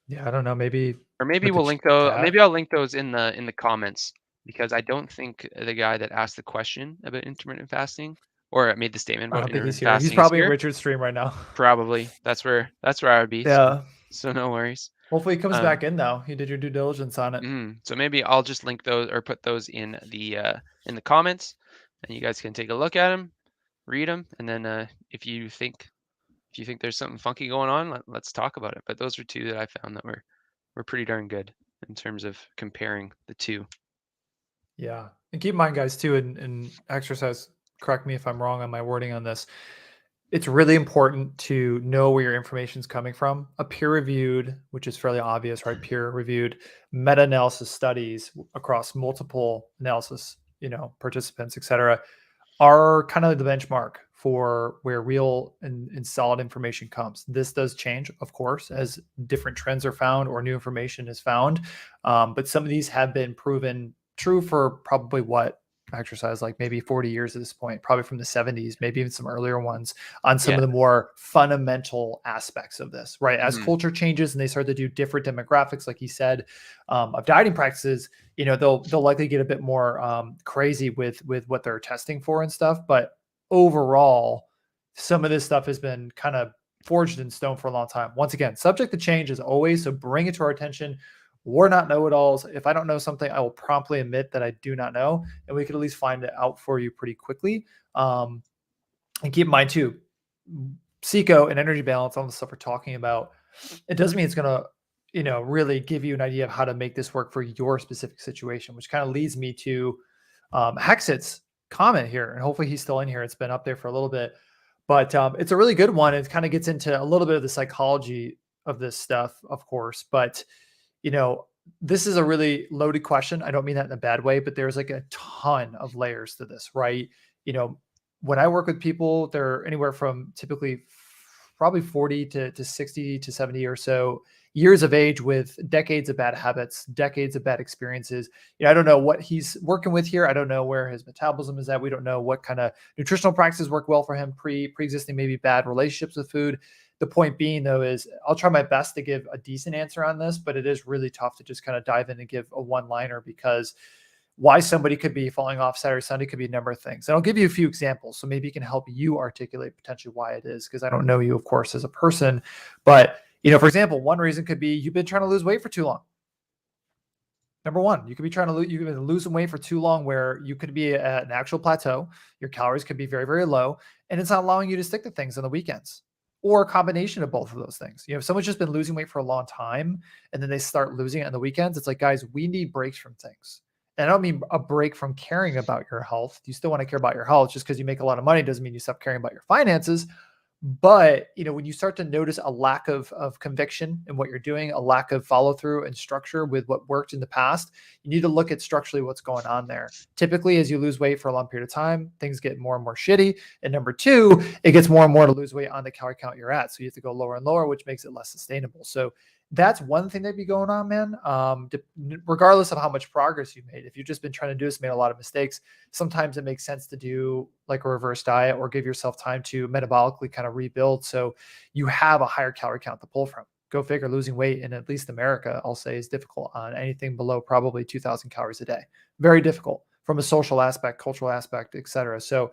Yeah, I don't know. Maybe
Or maybe
with the
we'll link those.
chat.
Maybe I'll link those in the comments, because I don't think the guy that asked the question about intermittent fasting or made the statement
I
about
don't think he's
intermittent
here. He's
fasting is
probably in
here.
Richard's stream right now.
Probably that's where I would be.
Yeah.
So no worries.
Hopefully he comes back in though. You did your due diligence on it.
So maybe I'll just link those or put those in the comments, and you guys can take a look at them, read them, and then if you think there's something funky going on, let's talk about it. But those are two that I found that were pretty darn good in terms of comparing the two.
Yeah. And keep in mind, guys, too, in exercise, correct me if I'm wrong on my wording on this. It's really important to know where your information is coming from. A peer-reviewed, which is fairly obvious, right? Peer-reviewed meta-analysis studies across multiple analysis, participants, et cetera, are kind of the benchmark for where real and solid information comes. This does change, of course, as different trends are found or new information is found. But some of these have been proven true for probably exercise, like maybe 40 years at this point, probably from the 70s, maybe even some earlier ones on some of the more fundamental aspects of this, right? As culture changes and they start to do different demographics, like he said, of dieting practices, they'll likely get a bit more crazy with what they're testing for and stuff. But overall, some of this stuff has been kind of forged in stone for a long time. Once again, subject to change as always, so bring it to our attention. We're not know-it-alls. If I don't know something, I will promptly admit that I do not know, and we could at least find it out for you pretty quickly. And keep in mind too, CICO and energy balance, all the stuff we're talking about, it doesn't mean it's going to, really give you an idea of how to make this work for your specific situation, which kind of leads me to Hexit's comment here, and hopefully he's still in here. It's been up there for a little bit, but it's a really good one. It kind of gets into a little bit of the psychology of this stuff, of course, but this is a really loaded question. I don't mean that in a bad way, but there's like a ton of layers to this, right? When I work with people, they're anywhere from typically probably 40 to 60 to 70 or so years of age with decades of bad habits, decades of bad experiences. I don't know what he's working with here. I don't know where his metabolism is at. We don't know what kind of nutritional practices work well for him, pre-existing maybe bad relationships with food. The point being, though, is I'll try my best to give a decent answer on this, but it is really tough to just kind of dive in and give a one-liner, because why somebody could be falling off Saturday, Sunday could be a number of things. And I'll give you a few examples, so maybe it can help you articulate potentially why it is, because I don't know you, of course, as a person. But, for example, one reason could be you've been trying to lose weight for too long. Number one, you could be trying to lose some weight for too long, where you could be at an actual plateau. Your calories could be very low, and it's not allowing you to stick to things on the weekends. Or a combination of both of those things. If someone's just been losing weight for a long time and then they start losing it on the weekends, it's like, guys, we need breaks from things. And I don't mean a break from caring about your health. You still want to care about your health. Just because you make a lot of money doesn't mean you stop caring about your finances. But, when you start to notice a lack of conviction in what you're doing, a lack of follow through and structure with what worked in the past, you need to look at structurally what's going on there. Typically, as you lose weight for a long period of time, things get more and more shitty. And number two, it gets more and more to lose weight on the calorie count you're at. So you have to go lower and lower, which makes it less sustainable. So that's one thing that'd be going on, man. Regardless of how much progress you've made, if you've just been trying to do this, made a lot of mistakes, sometimes it makes sense to do like a reverse diet or give yourself time to metabolically kind of rebuild, so you have a higher calorie count to pull from. Go figure, losing weight in at least America, I'll say, is difficult on anything below probably 2,000 calories a day. Very difficult from a social aspect, cultural aspect, etc. So,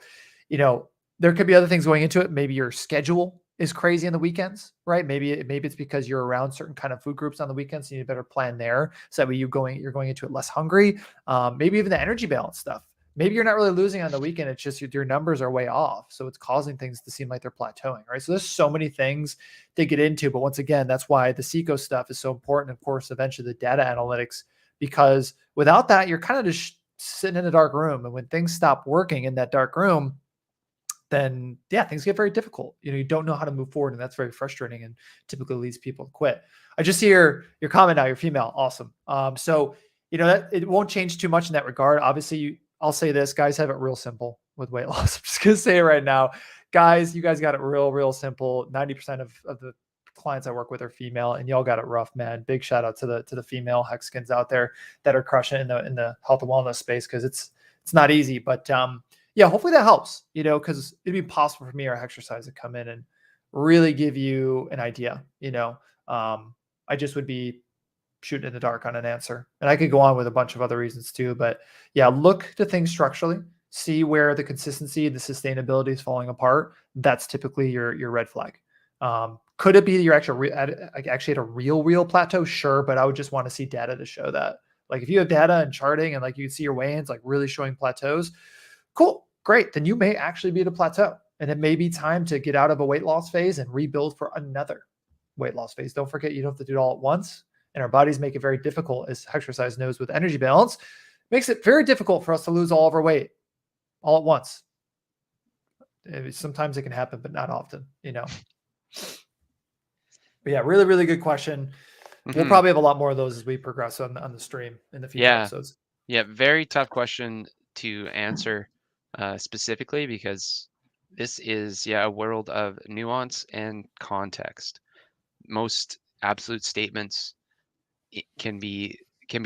there could be other things going into it. Maybe your schedule is crazy on the weekends, right? Maybe it's because you're around certain kind of food groups on the weekends. So you need a better plan there. So that way you're going into it less hungry. Maybe even the energy balance stuff. Maybe you're not really losing on the weekend. It's just your numbers are way off. So it's causing things to seem like they're plateauing, right? So there's so many things to get into. But once again, that's why the CICO stuff is so important. Of course, eventually the data analytics, because without that, you're kind of just sitting in a dark room. And when things stop working in that dark room, then yeah, things get very difficult. You don't know how to move forward, and that's very frustrating and typically leads people to quit. I just see your comment now. You're female. Awesome. So that it won't change too much in that regard. Obviously, I'll say this: guys have it real simple with weight loss. I'm just gonna say it right now, guys. You guys got it real simple. 90% of the clients I work with are female, and y'all got it rough, man. Big shout out to the female Hexicans out there that are crushing in the health and wellness space, because it's not easy, but yeah, hopefully that helps, because it'd be possible for me or exercise to come in and really give you an idea. I just would be shooting in the dark on an answer, and I could go on with a bunch of other reasons too, but yeah, look to things structurally, see where the consistency, the sustainability is falling apart. That's typically your red flag. Could it be that you're actually at a real plateau? Sure, but I would just want to see data to show that. Like if you have data and charting and like you can see your weigh-ins like really showing plateaus, cool, great. Then you may actually be at a plateau, and it may be time to get out of a weight loss phase and rebuild for another weight loss phase. Don't forget, you don't have to do it all at once. And our bodies make it very difficult, as exercise knows with energy balance, makes it very difficult for us to lose all of our weight all at once. Sometimes it can happen, but not often, But yeah, really good question. We'll probably have a lot more of those as we progress on the stream in the future episodes.
Yeah, very tough question to answer specifically, because this is a world of nuance and context. Most absolute statements can be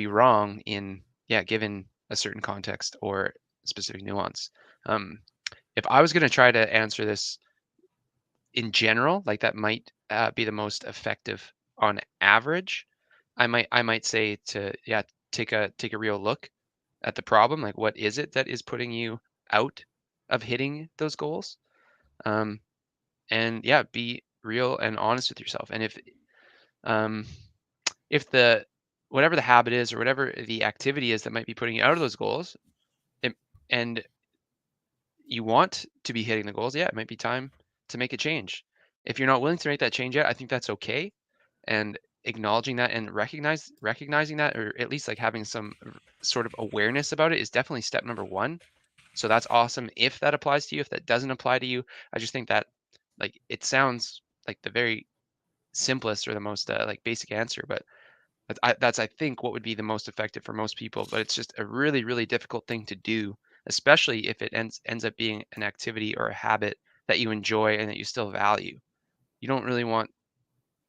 wrong in given a certain context or specific nuance. If I was going to try to answer this in general, like that might be the most effective on average, I might say to take a real look at the problem. Like, what is it that is putting you out of hitting those goals? And be real and honest with yourself. And if the whatever the habit is or whatever the activity is that might be putting you out of those goals, and you want to be hitting the goals, it might be time to make a change. If you're not willing to make that change yet, I think that's okay. And acknowledging that and recognizing that, or at least like having some sort of awareness about it, is definitely step number one. So that's awesome if that applies to you. If that doesn't apply to you, I just think that like it sounds like the very simplest or the most like basic answer, but that's I think what would be the most effective for most people. But it's just a really difficult thing to do, especially if it ends up being an activity or a habit that you enjoy and that you still value. You don't really want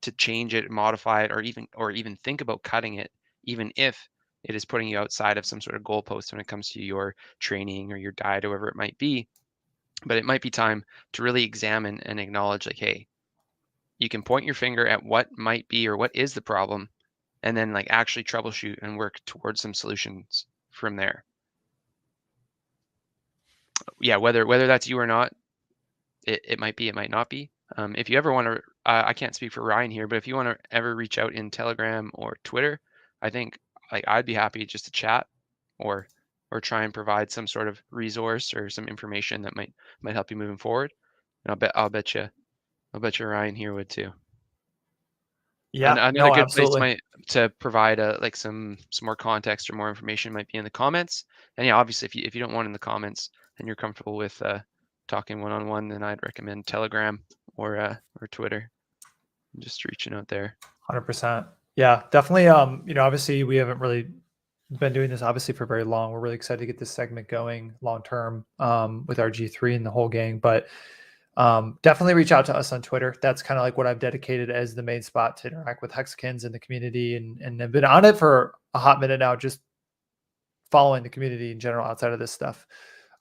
to change it, modify it, or even think about cutting it, even if it is putting you outside of some sort of goalpost when it comes to your training or your diet or whatever it might be. But it might be time to really examine and acknowledge, like, hey, you can point your finger at what might be or what is the problem, and then like actually troubleshoot and work towards some solutions from there. Yeah, whether that's you or not, it might be, it might not be. If you ever want to, I can't speak for Ryan here, but if you want to ever reach out in Telegram or Twitter, I think like I'd be happy just to chat or try and provide some sort of resource or some information that might help you moving forward. And I'll bet you Ryan here would too.
Yeah,
and another good
absolutely.
place to provide like some more context or more information might be in the comments. And yeah, obviously if you don't want in the comments and you're comfortable with talking one-on-one, then I'd recommend Telegram or Twitter. Just reaching out there.
100%. Yeah, definitely. Obviously we haven't really been doing this obviously for very long. We're really excited to get this segment going long term with our G3 and the whole gang, but definitely reach out to us on Twitter. That's kind of like what I've dedicated as the main spot to interact with Hexicans in the community, and I've been on it for a hot minute now, just following the community in general outside of this stuff.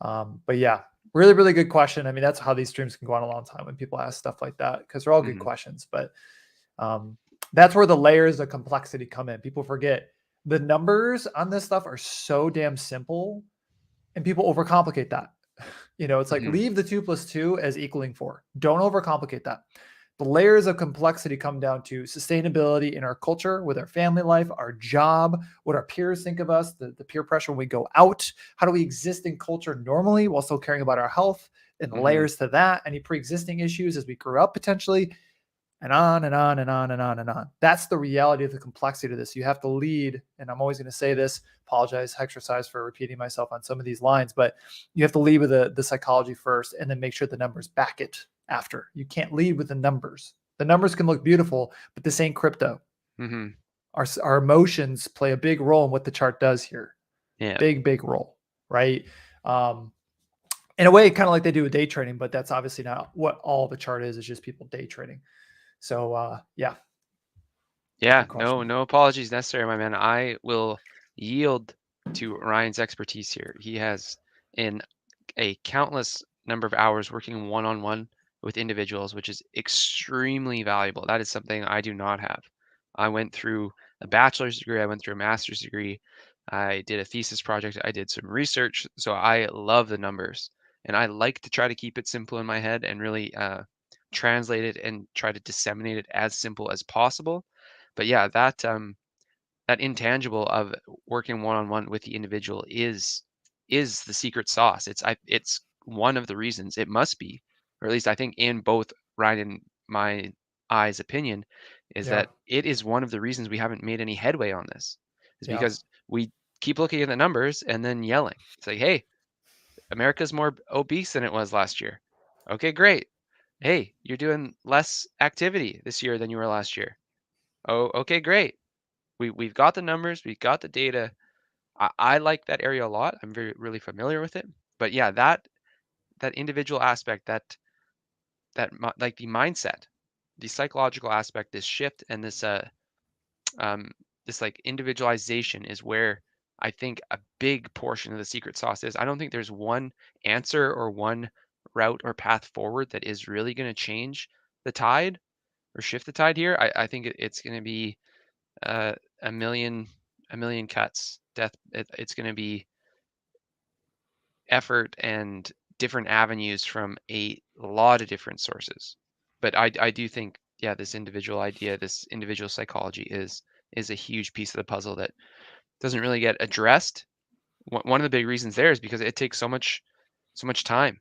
But yeah, really good question. I mean, that's how these streams can go on a long time when people ask stuff like that, because they're all good questions. But that's where the layers of complexity come in. People forget the numbers on this stuff are so damn simple, and people overcomplicate that. It's like leave the 2 + 2 as equaling 4. Don't overcomplicate that. The layers of complexity come down to sustainability in our culture, with our family life, our job, what our peers think of us, the peer pressure when we go out. How do we exist in culture normally while still caring about our health? And the layers to that, any pre-existing issues as we grew up potentially. and on and on and on and on and on. That's the reality of the complexity of this. You have to lead, and I'm always going to say this, apologize, exercise for repeating myself on some of these lines, but you have to lead with the psychology first and then make sure the numbers back it after. You can't lead with the numbers. The numbers can look beautiful, but this ain't crypto.
Mm-hmm.
Our emotions play a big role in what the chart does here.
Yeah.
Big role, right? In a way, kind of like they do with day trading, but that's obviously not what all the chart is. It's just people day trading. So yeah.
Yeah,
Good question.
no apologies necessary, my man. I will yield to Ryan's expertise here. He has in a countless number of hours working one-on-one with individuals, which is extremely valuable. That is something I do not have. I went through a bachelor's degree, I went through a master's degree, I did a thesis project, I did some research, so I love the numbers. And I like to try to keep it simple in my head and really translate it and try to disseminate it as simple as possible. But yeah, that intangible of working one-on-one with the individual is the secret sauce. It's one of the reasons, it must be, or at least I think in both Ryan and my eyes opinion, is
Yeah.
that it is one of the reasons we haven't made any headway on this. Is
Yeah.
because we keep looking at the numbers and then yelling. It's like, hey, America's more obese than it was last year. Okay, great. Hey, you're doing less activity this year than you were last year. Oh, okay, great. We've got the numbers, we've got the data. I like that area a lot. I'm really familiar with it. But yeah, that individual aspect, like the mindset, the psychological aspect, this shift and um this like individualization is where I think a big portion of the secret sauce is. I don't think there's one answer or one route or path forward that is really going to change the tide or shift the tide here. I think it's going to be uh, a million cuts death. It's going to be effort and different avenues from a lot of different sources. But I do think, yeah, this individual idea, this individual psychology is a huge piece of the puzzle that doesn't really get addressed. One of the big reasons there is because it takes so much time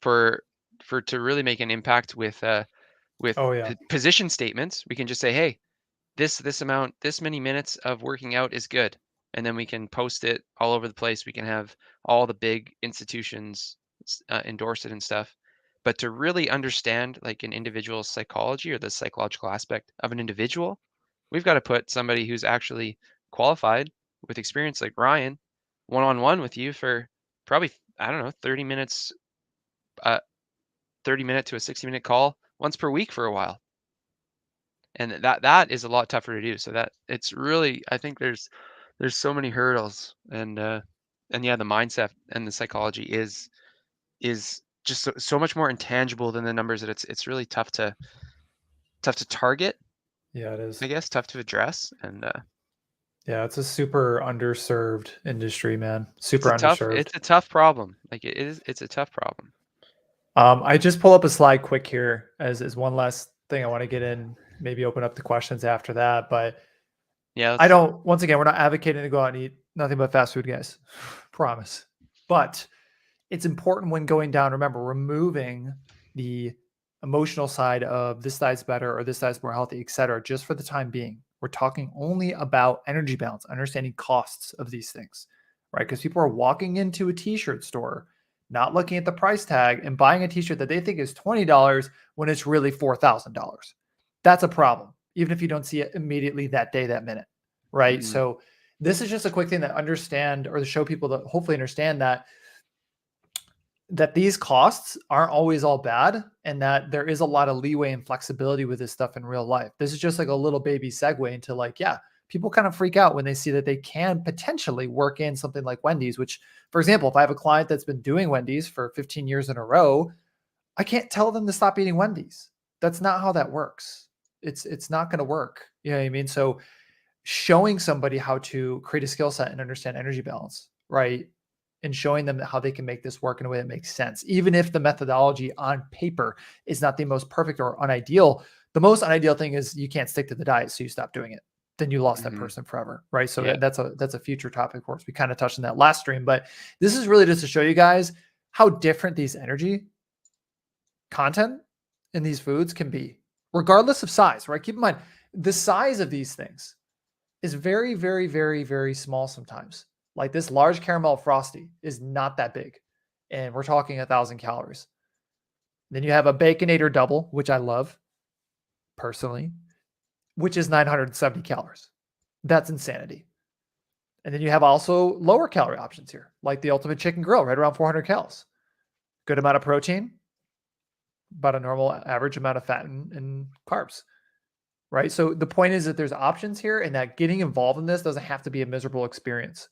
for to really make an impact with
Oh yeah.
position statements. We can just say, hey, this amount, this many minutes of working out is good, and then we can post it all over the place. We can have all the big institutions endorse it and stuff. But to really understand like an individual's psychology or the psychological aspect of an individual, we've got to put somebody who's actually qualified with experience like Ryan one-on-one with you for probably, I don't know, 30 minutes, 30-minute to a 60-minute call once per week for a while. And that is a lot tougher to do. So that it's really, I think there's so many hurdles, and yeah, the mindset and the psychology is just so much more intangible than the numbers that it's really tough to target,
Yeah, it is.
I guess, tough to address. And
Yeah, it's a super underserved industry, man. Super underserved.
it's a tough problem. Like it's a tough problem.
I just pull up a slide quick here as one last thing I want to get in, maybe open up the questions after that. But
Yeah,
I don't, once again, we're not advocating to go out and eat nothing but fast food, guys. Promise. But it's important when going down, remember, removing the emotional side of this side's better or this side's more healthy, et cetera, just for the time being. We're talking only about energy balance, understanding costs of these things, right? Because people are walking into a t-shirt store, not looking at the price tag and buying a t-shirt that they think is $20 when it's really $4,000. That's a problem, even if you don't see it immediately that day, that minute, right?
Mhm.
So this is just a quick thing to understand or to show people that hopefully understand that these costs aren't always all bad and that there is a lot of leeway and flexibility with this stuff in real life. This is just like a little baby segue into like, yeah, people kind of freak out when they see that they can potentially work in something like Wendy's, which, for example, if I have a client that's been doing Wendy's for 15 years in a row, I can't tell them to stop eating Wendy's. That's not how that works. It's not going to work. You know what I mean? So showing somebody how to create a skill set and understand energy balance, right? And showing them how they can make this work in a way that makes sense. Even if the methodology on paper is not the most perfect or unideal, the most unideal thing is you can't stick to the diet, so you stop doing it. Then you lost that
Mhm.
person forever, right? So
Yeah.
that's a future topic for us. We kind of touched on that last stream, but this is really just to show you guys how different these energy content in these foods can be, regardless of size, right? Keep in mind, the size of these things is very, very, very, very small sometimes. Like this large caramel frosty is not that big. And we're talking 1,000 calories. Then you have a Baconator double, which I love personally, which is 970 calories. That's insanity. And then you have also lower calorie options here, like the Ultimate Chicken Grill, right around 400 calories. Good amount of protein, about a normal average amount of fat and carbs, right? So the point is that there's options here, and that getting involved in this doesn't have to be a miserable experience.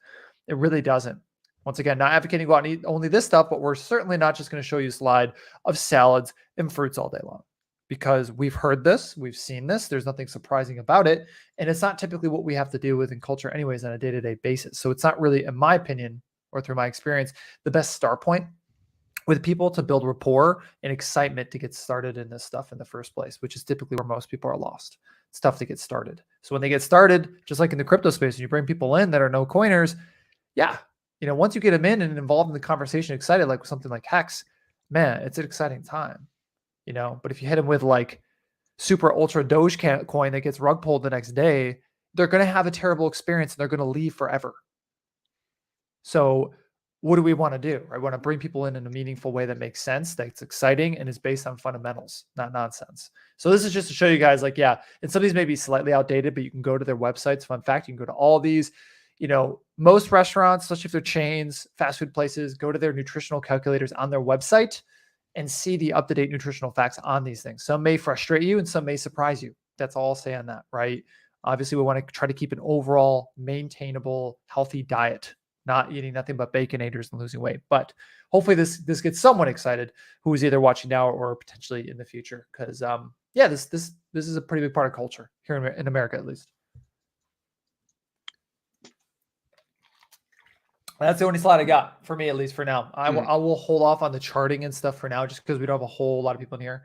It really doesn't. Once again, not advocating go out and eat only this stuff, but we're certainly not just going to show you a slide of salads and fruits all day long, because we've heard this, we've seen this. There's nothing surprising about it, and it's not typically what we have to deal with in culture, anyways, on a day-to-day basis. So it's not really, in my opinion, or through my experience, the best start point with people to build rapport and excitement to get started in this stuff in the first place, which is typically where most people are lost. It's tough to get started. So when they get started, just like in the crypto space, and you bring people in that are no coiners, yeah, once you get them in and involved in the conversation, excited, like something like Hex, man, it's an exciting time, But if you hit them with like super ultra Doge coin that gets rug pulled the next day, they're going to have a terrible experience and they're going to leave forever. So what do we want to do? I want to bring people in a meaningful way that makes sense, that's exciting, and is based on fundamentals, not nonsense. So this is just to show you guys, like, yeah, and some of these may be slightly outdated, but you can go to their websites. Fun fact, you can go to all these, most restaurants, especially if they're chains, fast food places, go to their nutritional calculators on their website and see the up-to-date nutritional facts on these things. Some may frustrate you and some may surprise you. That's all I'll say on that, right? Obviously, we want to try to keep an overall maintainable, healthy diet, not eating nothing but baconators and losing weight. But hopefully this gets someone excited who is either watching now or potentially in the future. Because this is a pretty big part of culture here in America, at least. That's the only slide I got for me, at least for now. I will hold off on the charting and stuff for now, just because we don't have a whole lot of people in here.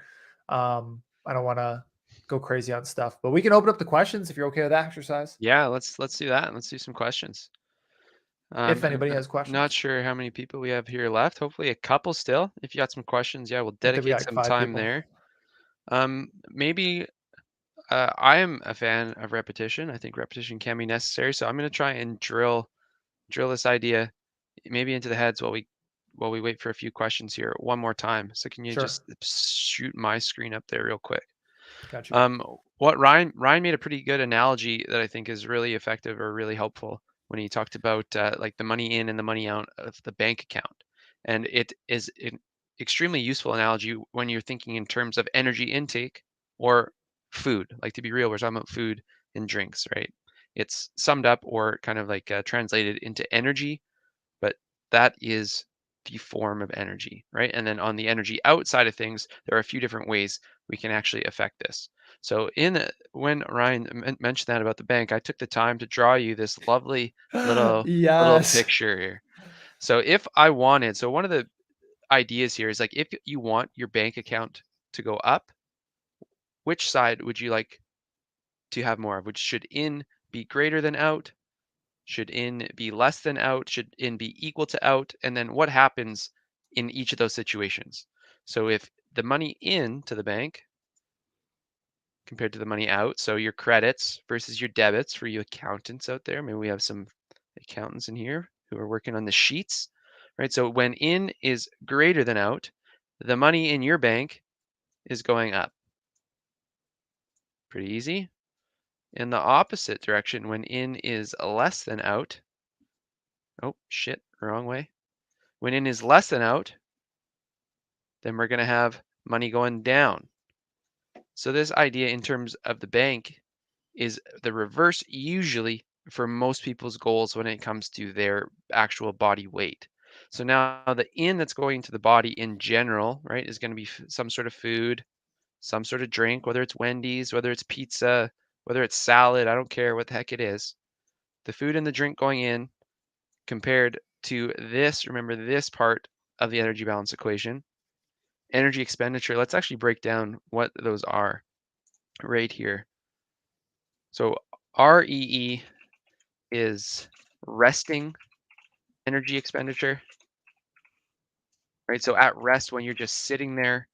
I don't want to go crazy on stuff, but we can open up the questions if you're okay with that exercise.
Yeah, let's do that. Let's do some questions.
If anybody has questions.
Not sure how many people we have here left. Hopefully a couple still. If you got some questions, yeah, we'll dedicate some time there. Maybe I am a fan of repetition. I think repetition can be necessary. So I'm going to try and drill this idea maybe into the heads while we wait for a few questions here one more time. So can you just shoot my screen up there real quick?
Gotcha.
What Ryan made a pretty good analogy that I think is really effective or really helpful when he talked about like the money in and the money out of the bank account. And it is an extremely useful analogy when you're thinking in terms of energy intake or food. Like, to be real, we're talking about food and drinks, right? It's summed up or kind of like translated into energy, but that is the form of energy, right? And then on the energy outside of things, there are a few different ways we can actually affect this. So when Ryan mentioned that about the bank, I took the time to draw you this lovely little picture here. So if I wanted, so one of the ideas here is like, if you want your bank account to go up, which side would you like to have more of? Which should in be greater than out? Should in be less than out? Should in be equal to out? And then what happens in each of those situations? So if the money in to the bank compared to the money out, so your credits versus your debits for you accountants out there, maybe we have some accountants in here who are working on the sheets, right? So when in is greater than out, the money in your bank is going up. Pretty easy. In the opposite direction, when in is less than out, oh shit, wrong way. When in is less than out, then we're going to have money going down. So this idea in terms of the bank is the reverse usually for most people's goals when it comes to their actual body weight. So now the in that's going to the body in general, right, is going to be some sort of food, some sort of drink, whether it's Wendy's, whether it's pizza, whether it's salad, I don't care what the heck it is. The food and the drink going in compared to this, remember this part of the energy balance equation, energy expenditure. Let's actually break down what those are right here. So REE is resting energy expenditure, right? So at rest, when you're just sitting there,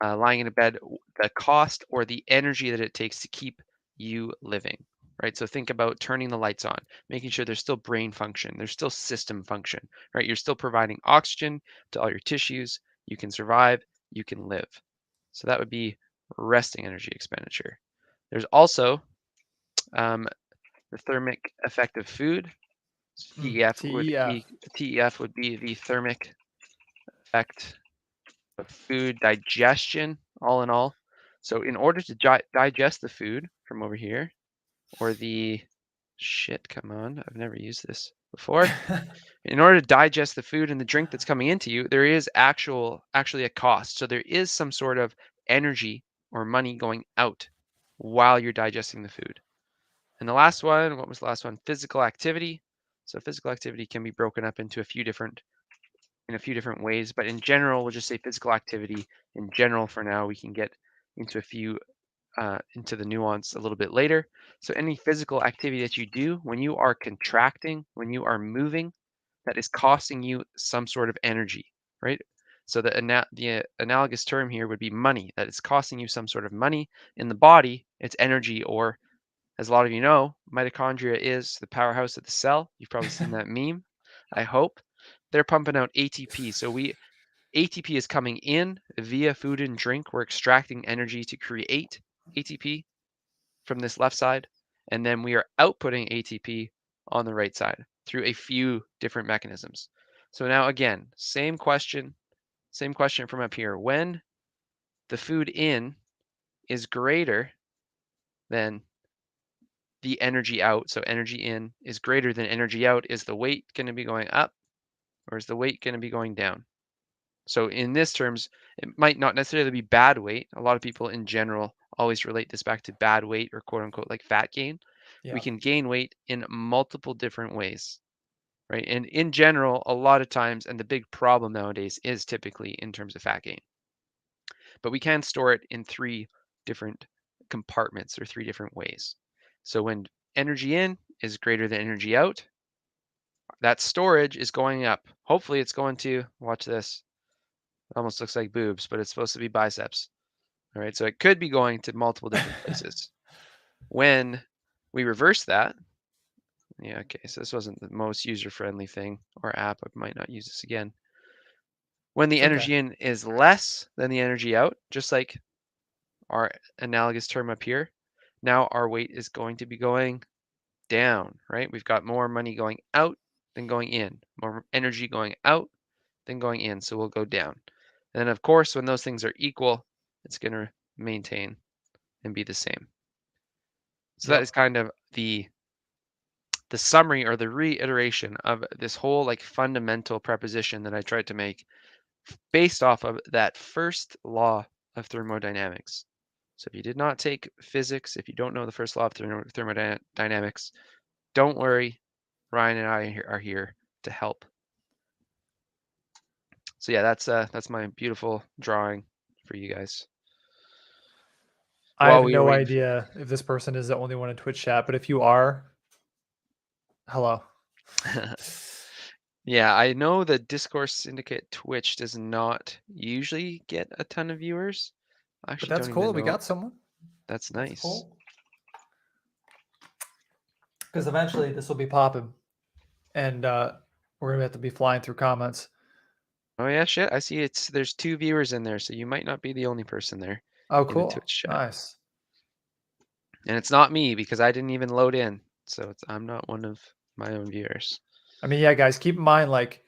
lying in a bed, the cost or the energy that it takes to keep you living, right? So think about turning the lights on, making sure there's still brain function, there's still system function, right? You're still providing oxygen to all your tissues. You can survive, you can live. So that would be resting energy expenditure. There's also the thermic effect of food.
TEF.
TEF would be the thermic effect of food digestion, all in all. So in order to digest the food from over here, or the shit, come on, I've never used this before. In order to digest the food and the drink that's coming into you, there is actually a cost. So there is some sort of energy or money going out while you're digesting the food. And the last one, what was the last one? Physical activity. So physical activity can be broken up into a few different ways, but in general, we'll just say physical activity in general for now. We can get into into the nuance a little bit later. So any physical activity that you do when you are contracting, when you are moving, that is costing you some sort of energy, right? So the analogous term here would be money. That is costing you some sort of money in the body. It's energy, or as a lot of you know, mitochondria is the powerhouse of the cell. You've probably seen that meme, I hope. They're pumping out ATP. So ATP is coming in via food and drink. We're extracting energy to create ATP from this left side, and then we are outputting ATP on the right side through a few different mechanisms. So now again, same question from up here. When the food in is greater than the energy out, so energy in is greater than energy out, is the weight going to be going up or is the weight going to be going down? So in this terms, it might not necessarily be bad weight. A lot of people in general always relate this back to bad weight or quote unquote like fat gain.
Yeah.
We can gain weight in multiple different ways, right? And in general, a lot of times, and the big problem nowadays is typically in terms of fat gain. But we can store it in 3 different compartments or 3 different ways. So when energy in is greater than energy out, that storage is going up. Hopefully it's going to, watch this, it almost looks like boobs, but it's supposed to be biceps. All right, so it could be going to multiple different places. When we reverse that, yeah, okay, so this wasn't the most user-friendly thing or app. I might not use this again. When the energy in is less than the energy out, just like our analogous term up here, now our weight is going to be going down, right? We've got more money going out than going in, more energy going out than going in, so we'll go down. And then of course, when those things are equal, it's going to maintain and be the same. So that is kind of the summary or the reiteration of this whole like fundamental preposition that I tried to make based off of that first law of thermodynamics. So if you did not take physics, if you don't know the first law of thermodynamics, don't worry. Ryan and I are here to help. So yeah, that's my beautiful drawing for you guys.
I have no idea if this person is the only one in Twitch chat, but if you are, hello.
Yeah, I know the Discourse Syndicate Twitch does not usually get a ton of viewers. I actually
But that's
don't
cool.
even
We
know.
got someone.
That's nice.
Cool. Because eventually this will be popping, and we're gonna have to be flying through comments.
Oh yeah, shit. I see there's 2 viewers in there, so you might not be the only person there.
Oh,
in the
cool.
Twitch chat.
Nice.
And it's not me because I didn't even load in. So I'm not one of my own viewers.
I mean, yeah, guys, keep in mind, like,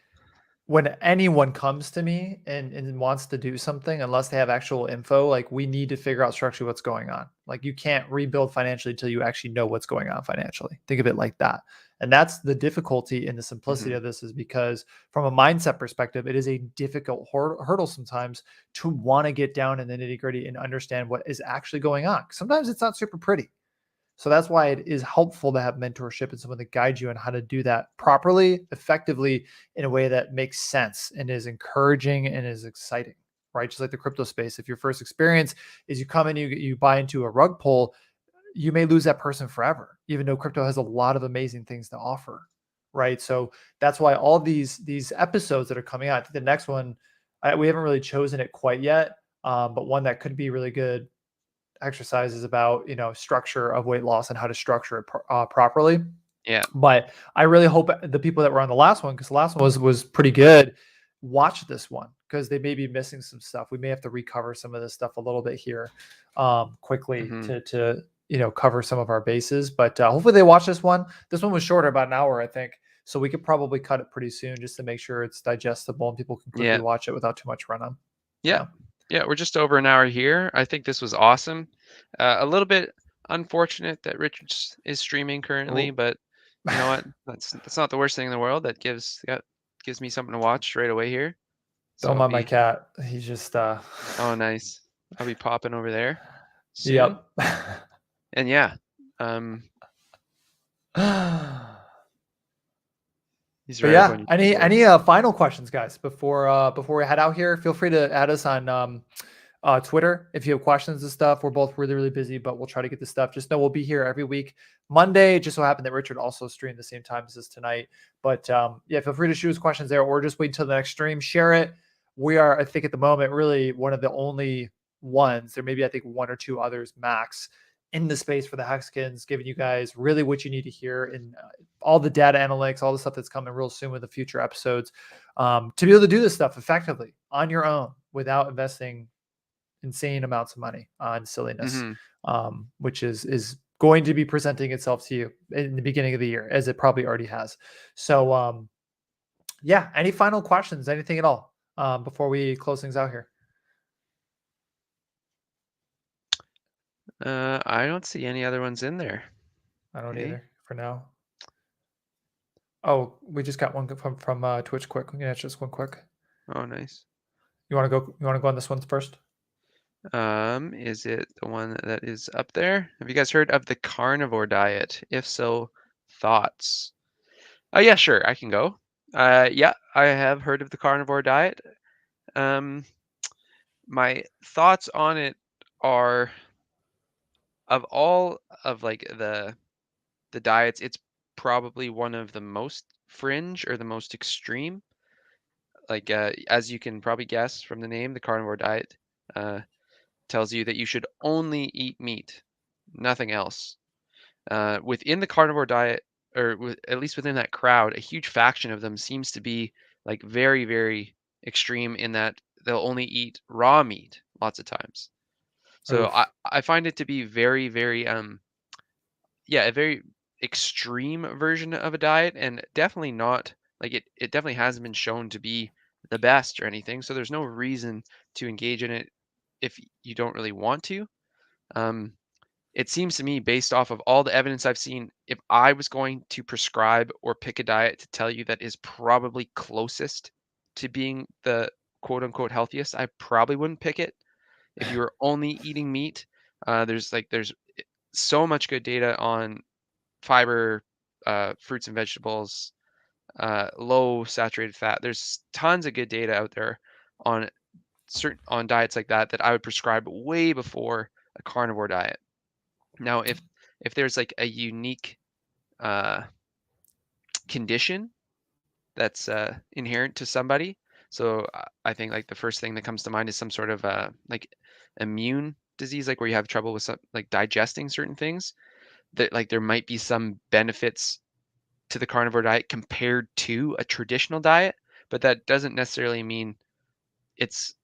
when anyone comes to me and wants to do something, unless they have actual info, like, we need to figure out structurally what's going on. Like, you can't rebuild financially until you actually know what's going on financially. Think of it like that. And that's the difficulty in the simplicity of this, is because from a mindset perspective, it is a difficult hurdle sometimes to want to get down in the nitty gritty and understand what is actually going on. Sometimes it's not super pretty. So that's why it is helpful to have mentorship and someone that guides you on how to do that properly, effectively, in a way that makes sense and is encouraging and is exciting, right? Just like the crypto space. If your first experience is you come in, you buy into a rug pull, you may lose that person forever, even though crypto has a lot of amazing things to offer, right? So that's why all these episodes that are coming out, the next one, we haven't really chosen it quite yet. but one that could be really good exercise is about, structure of weight loss and how to structure it properly.
Yeah.
But I really hope the people that were on the last one, because the last one was pretty good, watch this one because they may be missing some stuff. We may have to recover some of this stuff a little bit here quickly
Hmm.
to cover some of our bases. But hopefully they watch this one. This one was shorter, about an hour, I think. So we could probably cut it pretty soon just to make sure it's digestible and people can quickly
Yeah.
watch it without too much run on.
Yeah. Yeah. We're just over an hour here. I think this was awesome. A little bit unfortunate that Richard is streaming currently,
Oh.
but you know what? That's not the worst thing in the world. That gives me something to watch right away here. So
Don't
I'll
mind my
be
cat. He's just
oh nice. I'll be popping over there soon.
Yep.
And yeah, um, he's
But
right up
yeah,
on your
any
keyboard.
final questions, guys, before we head out here? Feel free to add us on Twitter if you have questions and stuff. We're both really, really busy, but we'll try to get this stuff. Just know we'll be here every week. Monday, just so happened that Richard also streamed the same time as us tonight. But yeah, feel free to shoot us questions there, or just wait until the next stream. Share it. We are, I think, at the moment, really one of the only ones. There may be, I think, one or two others max in the space for the Hexkins, giving you guys really what you need to hear in all the data analytics, all the stuff that's coming real soon with the future episodes, to be able to do this stuff effectively on your own without investing insane amounts of money on silliness,
Hmm.
which is going to be presenting itself to you in the beginning of the year, as it probably already has. So, yeah, any final questions, anything at all before we close things out here?
I don't see any other ones in there.
I don't
Hey.
either for now. Oh, we just got one from Twitch. Quick, we can answer this one quick.
Oh, nice.
You want to go? You want to go on this one first?
Is it the one that is up there? Have you guys heard of the carnivore diet? If so, thoughts? Oh yeah, sure, I can go. Yeah, I have heard of the carnivore diet. Um, my thoughts on it are, of all of like the diets, it's probably one of the most fringe or the most extreme. Like as you can probably guess from the name, the carnivore diet tells you that you should only eat meat, nothing else. Within the carnivore diet, or at least within that crowd, a huge faction of them seems to be like very, very extreme in that they'll only eat raw meat lots of times. So
Oof.
I find it to be very, very yeah, a very extreme version of a diet, and definitely not like it definitely hasn't been shown to be the best or anything. So there's no reason to engage in it if you don't really want to. Um, it seems to me, based off of all the evidence I've seen, if I was going to prescribe or pick a diet to tell you that is probably closest to being the quote unquote healthiest, I probably wouldn't pick it. If you were only eating meat, there's so much good data on fiber, fruits and vegetables, low saturated fat. There's tons of good data out there on on diets like that that I would prescribe way before a carnivore diet. Now, if there's like a unique uh, condition that's inherent to somebody, so I think like the first thing that comes to mind is some sort of like immune disease, like where you have trouble with like digesting certain things. That like there might be some benefits to the carnivore diet compared to a traditional diet, but that doesn't necessarily mean it's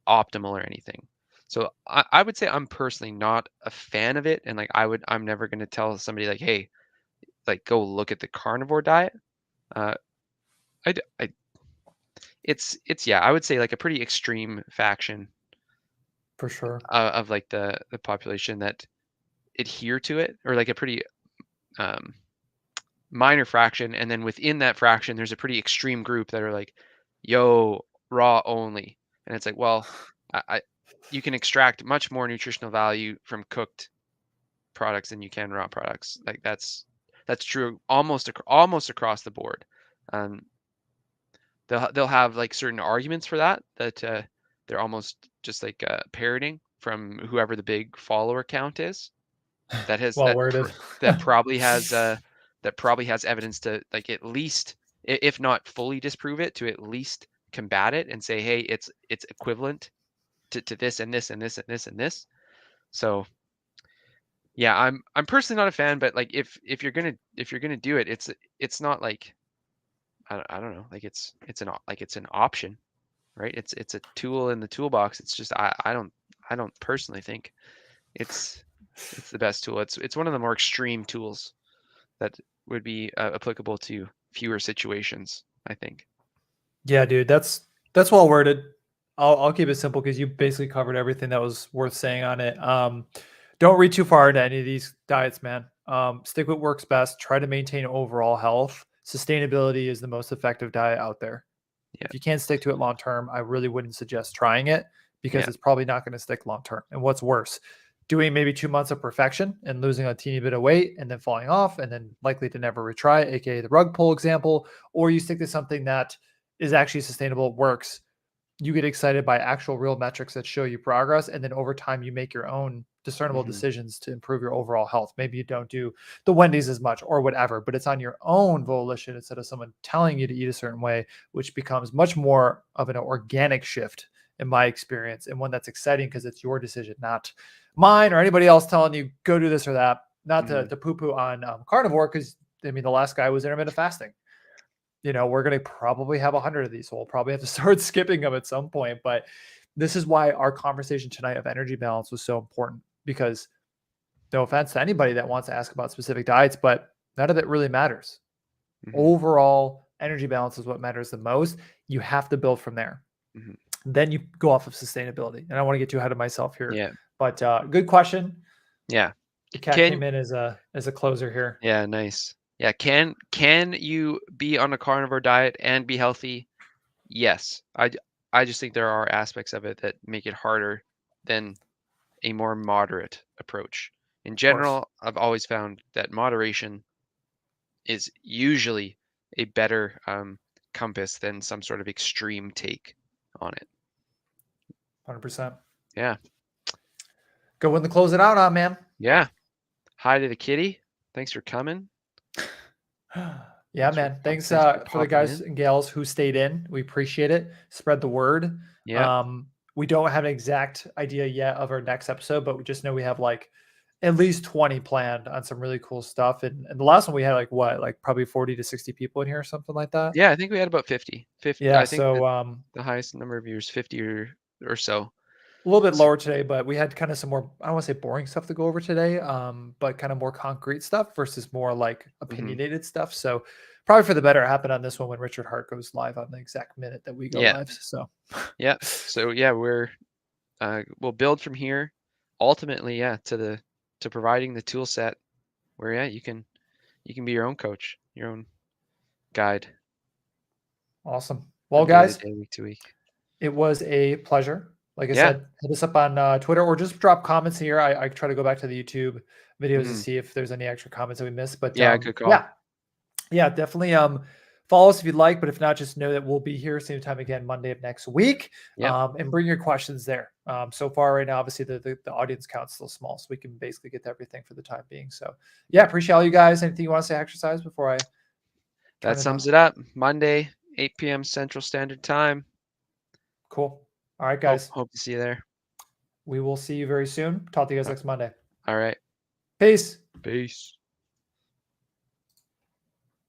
optimal or anything. So I would say I'm personally not a fan of it, and like I'm never going to tell somebody like, hey, like go look at the carnivore diet. Uh, I it's yeah, I would say like a pretty extreme faction
For sure.
of like the population that adhere to it, or like a pretty um, minor fraction, and then within that fraction, there's a pretty extreme group that are like, yo, raw only, and it's like, well, I you can extract much more nutritional value from cooked products than you can raw products. Like that's true almost across the board. Um, they'll have like certain arguments for that they're almost just like parroting from whoever the big follower count is that has
Well worded.
that probably has evidence to like at least if not fully disprove it, to at least combat it and say, hey, it's equivalent to this and this and this and this and this. So yeah, I'm personally not a fan, but like if you're gonna do it, it's not like I don't know, like it's an option, right? It's a tool in the toolbox. It's just I don't personally think it's the best tool. It's one of the more extreme tools that would be applicable to fewer situations, I think.
Yeah, dude, that's well worded. I'll keep it simple because you basically covered everything that was worth saying on it. Don't read too far into any of these diets, man. Stick with what works best. Try to maintain overall health. Sustainability is the most effective diet out there.
Yeah.
If you can't stick to it long term, I really wouldn't suggest trying it because
Yeah.
it's probably not going to stick long term. And what's worse, doing maybe 2 months of perfection and losing a teeny bit of weight and then falling off and then likely to never retry, aka the rug pull example, or you stick to something that is actually sustainable, works. You get excited by actual real metrics that show you progress. And then over time, you make your own discernible
Hmm.
decisions to improve your overall health. Maybe you don't do the Wendy's as much or whatever, but it's on your own volition instead of someone telling you to eat a certain way, which becomes much more of an organic shift in my experience, and one that's exciting because it's your decision, not mine or anybody else telling you go do this or that. Not
Hmm.
to poo-poo on carnivore, because I mean the last guy was intermittent fasting. We're going to probably have 100 of these. So we'll probably have to start skipping them at some point. But this is why our conversation tonight of energy balance was so important, because no offense to anybody that wants to ask about specific diets, but none of it really matters.
Hmm.
Overall energy balance is what matters the most. You have to build from there.
Hmm.
Then you go off of sustainability. And I don't want to get too ahead of myself here,
Yeah.
but good question.
Yeah.
The cat
Can
came in as a closer here.
Yeah, nice. Yeah, can you be on a carnivore diet and be healthy? Yes. I just think there are aspects of it that make it harder than a more moderate approach. In
Of course.
general, I've always found that moderation is usually a better compass than some sort of extreme take on it.
100%.
Yeah.
Go in to close it out on, man.
Yeah. Hi to the kitty. Thanks for coming.
Yeah, man. Thanks
Thanks for
for the
popping
guys
in.
and gals who stayed in. We appreciate it. Spread the word.
Yeah.
We don't have an exact idea yet of our next episode, but we just know we have like at least 20 planned on some really cool stuff. And the last one we had like probably 40 to 60 people in here or something like that.
Yeah, I think we had about 50. 50.
Yeah.
I think that
So
the highest number of viewers 50 or so.
a little bit
So,
lower today, but we had kind of some more, I don't want to say boring stuff to go over today, but kind of more concrete stuff versus more like
mhm.
opinionated stuff. So probably for the better, it happened on this one when Richard Hart goes live on the exact minute that we go
Yeah.
live. So
Yeah. So yeah, we'll build from here. Ultimately, yeah, to providing the tool set where yeah, you can be your own coach, your own guide
awesome. Well,
from day to
guys,
day, week to week.
it was a pleasure. Like I
Yeah.
said, hit us up on Twitter or just drop comments here. I try to go back to the YouTube videos to
Mhm.
see if there's any extra comments that we missed. But
Yeah, good call.
yeah, definitely follow us if you'd like, but if not, just know that we'll be here same time again Monday of next week.
Yep.
And bring your questions there. So far right now, obviously the audience count's still small, so we can basically get to everything for the time being. So yeah, appreciate all you guys. Anything you want to say exercise before I
That
turn it
sums
off?
it up. Monday, 8 p.m. Central Standard Time.
Cool. All right,
Hope
guys.
hope to see you there.
We will see you very soon. Talk to you guys next Monday.
All right.
Peace.
Peace.